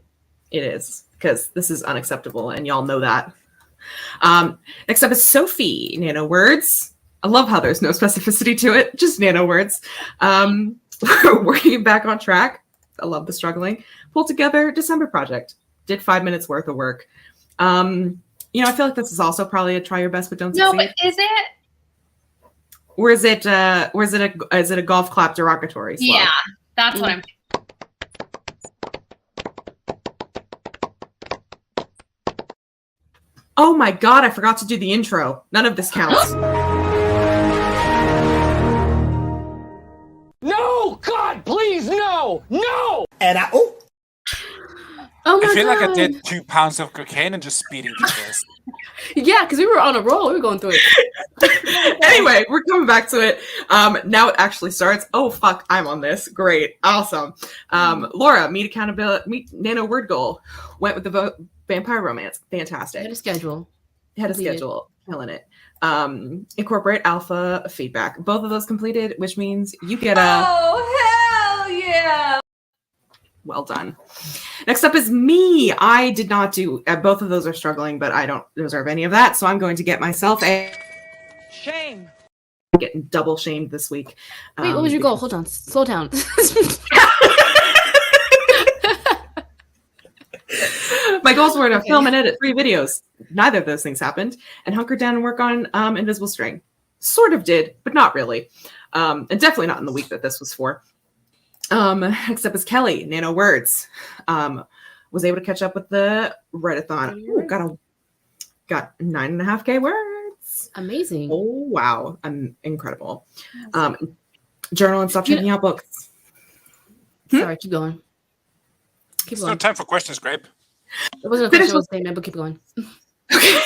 it is, because this is unacceptable, and y'all know that. Next up is Sophie. Nano words. I love how there's no specificity to it, just nano words. Working back on track. I love the struggling. Pulled together December project. Did 5 minutes worth of work. I feel like this is also probably a try your best but don't No, succeed. but is it? Or is it a golf clap derogatory? Slow? Yeah, that's what I'm. Oh my god, I forgot to do the intro. None of this counts. No, God, please, no, no. And Oh my I feel god. like I did 2 pounds of cocaine and just speeding through this. Yeah, because we were on a roll. We were going through it. Anyway, we're coming back to it. Now it actually starts. Oh fuck, I'm on this. Great, awesome. Laura, meet Nano word goal. Went with the vampire romance. Fantastic. Had a schedule. Had a Completed. schedule. Killing it. Incorporate alpha feedback. Both of those completed, which means you get a. Oh, hell yeah! Well done. Next up is me. I did not do both of those are struggling, but I don't deserve any of that. So I'm going to get myself a Shame. getting double shamed this week. Wait, what was your goal? Hold on. Slow down. My goals were to film and edit 3 videos. Neither of those things happened. And hunker down and work on Invisible String. Sort of did, but not really. And definitely not in the week that this was for. Next up is Kelly, Nano Words. Was able to catch up with the Readathon. Ooh, got 9.5K words. books. Amazing. Oh, wow. Incredible. Journal and stop checking out books. Sorry, keep going. Keep It's going. no time for questions, Grape. It wasn't a question I was saying, man, but keep going. Okay.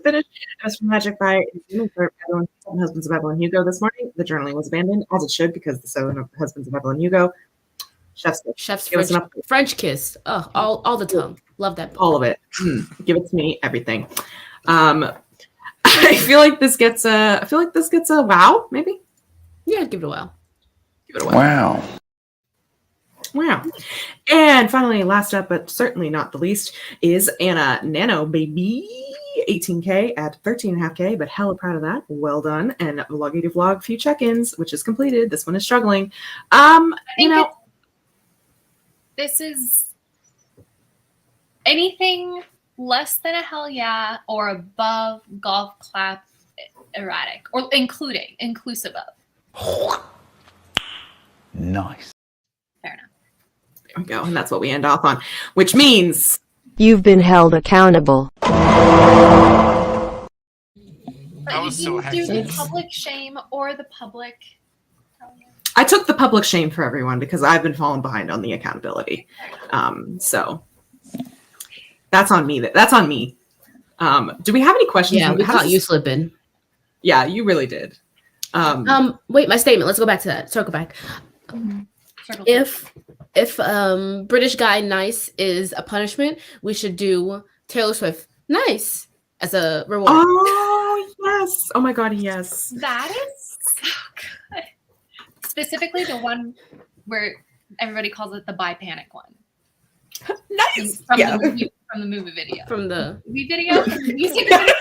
Finished As for Magic by Seven Husbands of Evelyn Hugo this morning. The journaling was abandoned, as it should, because the Seven Husbands of Evelyn Hugo. Chef's Give us French, an update. French kiss. Oh, all the tongue. Love that book. All of it. Give it to me, everything. I feel like this gets a wow, maybe? Yeah, give it a while. Give it a wow. Wow. And finally, last up, but certainly not the least, is Anna Nano, baby. 18K at 13.5K, but hella proud of that. Well done. And Vloggy to Vlog, few check-ins, which is completed. This one is struggling. This is anything less than a hell yeah or above golf clap erratic or inclusive of. Nice. Fair enough. There we go. And that's what we end off on, which means you've been held accountable. I was you so can do happy. the public shame or the public. I took the public shame for everyone because I've been falling behind on the accountability. So that's on me. That's on me. Do we have any questions? Yeah, we caught you slipping. Yeah, you really did. Wait, my statement. Let's go back to that. Circle back. If British guy nice is a punishment, we should do Taylor Swift nice as a reward. Oh yes! Oh my God, yes. That is so good. Specifically, the one where everybody calls it the "Bi Panic" one. Nice. From Yeah. the movie video. From the movie video. From the music video.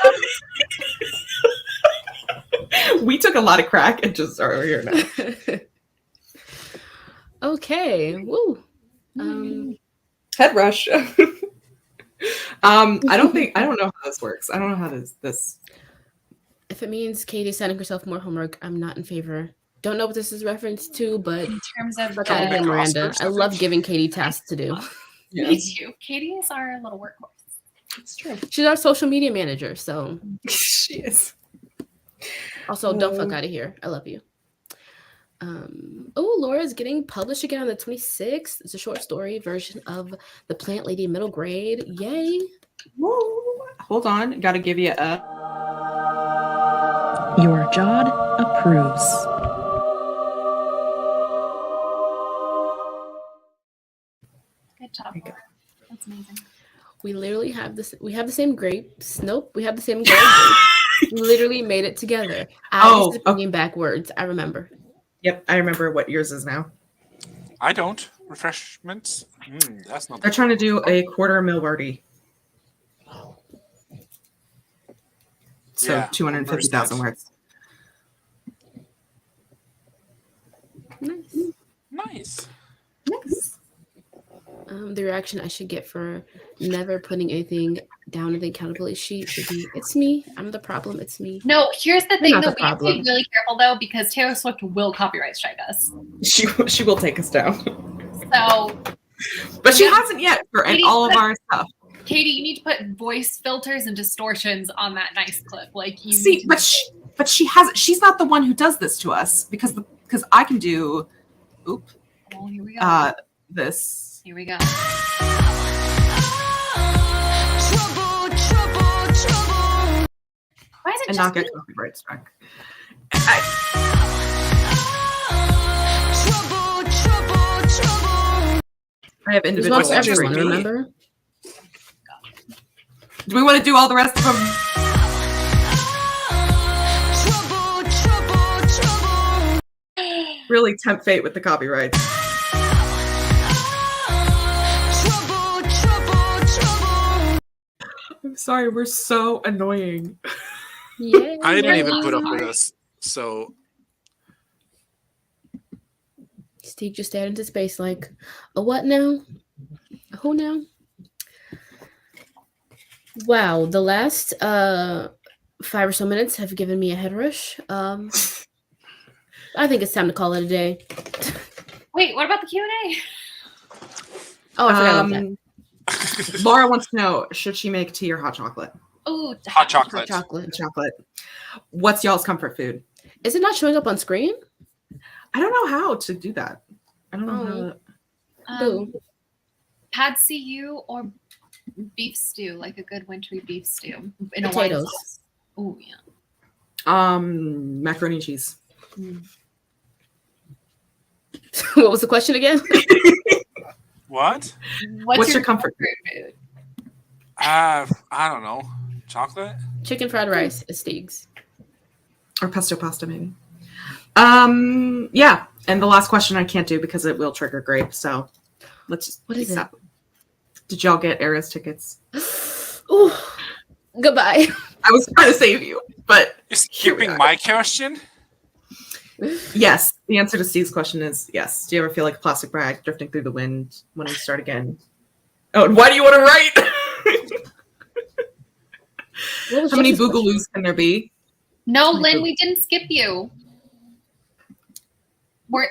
We took a lot of crack and just are here now. Okay. Woo. Head rush. I don't know how this works. I don't know how this. If it means Katie sending herself more homework, I'm not in favor. Don't know what this is reference to, but in terms of fuck out of here, Miranda. I love giving Katie tasks to do. Yeah. Me too. Katie is our little workhorse. It's true. She's our social media manager, so She is. also don't fuck out of here. I love you. Laura's getting published again on the 26th. It's a short story version of The Plant Lady Middle Grade. Yay. Whoa. Hold on. Gotta give you a. Your Jod approves. Good job. That's amazing. We literally have this. We have the same grapes. Nope. We have the same grapes. We literally made it together. I was bringing backwards. I remember. Yep, I remember what yours is now. I don't. Refreshments? That's not. They're trying to do a quarter Milwardy. So Yeah, 250,000 words. Nice. Nice. Yes. The reaction I should get for never putting anything down in the accountability sheet should be, "It's me. I'm the problem. It's me." No, here's the thing not that the we have to be problem. really careful though, because Taylor Swift will copyright strike us. She will take us down. So, But she hasn't yet for all of our stuff. Katie, you need to put voice filters and distortions on that nice clip. Like you See, but she has. She's not the one who does this to us because I can do. Oh, here we go. This. Here we go. Why is it And just not get me? copyright struck. I have individual. It's not for everyone, remember? Do we want to do all the rest of them? Really tempt fate with the copyrights. I'm sorry, we're so annoying. Yeah. I didn't even put up with us. So Steve just stared into space like, a what now? A who now? Wow, the last 5 or so minutes have given me a head rush. I think it's time to call it a day. Wait, what about the Q&A? Oh, I forgot about that. Laura wants to know, should she make tea or hot chocolate? Oh, Hot chocolate. Chocolate. What's y'all's comfort food? Is it not showing up on screen? I don't know how to do that. I don't know how to... Pad CU or beef stew, like a good wintry beef stew in Potatoes. a wine sauce. Oh yeah. Macaroni and cheese. What was the question again? What? What's your comfort food? I don't know. Chocolate? Chicken fried rice is Steeg's. Or pesto pasta, maybe. Yeah. And the last question I can't do because it will trigger grape. So let's just. What is it? Did y'all get Eras tickets? Ooh. Goodbye. I was trying to save you, but you're skipping my question. Yes, the answer to Steve's question is yes. Do you ever feel like a plastic bag drifting through the wind when we start again? Oh, and why do you want to write? How many boogaloos can there be? No, Lynn, we didn't skip you.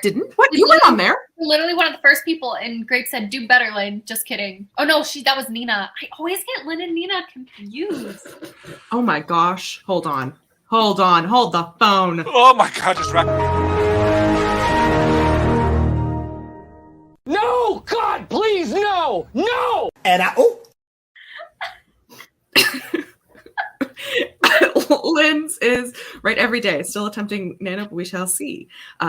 Didn't? What? You were on there. Literally one of the first people, and Grape said, "Do better, Lynn." Just kidding. Oh no, that was Nina. I always get Lynn and Nina confused. Oh my gosh! Hold on. Hold the phone. Oh my god! Just No, God, please, no. And Lynn's is write every day. Still attempting Nano, but we shall see.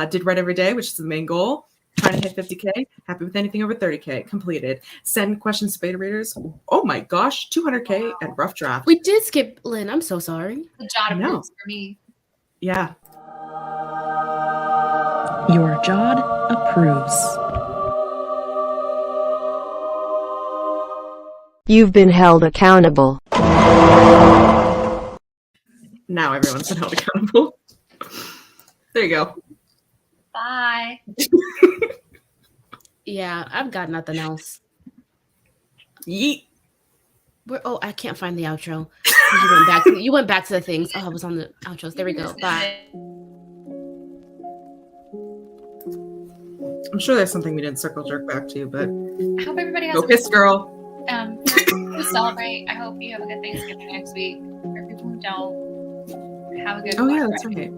Did write every day, which is the main goal. Trying to hit 50K. Happy with anything over 30K. Completed. Send questions to beta readers. Oh my gosh, 200K and rough draft. We did skip Lynn. I'm so sorry. The Jod approves for me. Yeah. Your Jod approves. You've been held accountable. Now everyone's been held accountable. There you go. Bye. Yeah, I've got nothing else. Yeet. I can't find the outro. You went back to the things. Oh, I was on the outros. There we go. Bye. I'm sure there's something we didn't circle jerk back to, but I hope everybody has go piss, girl. To celebrate. I hope you have a good Thanksgiving next week. For people who don't, have a good Oh yeah, that's right.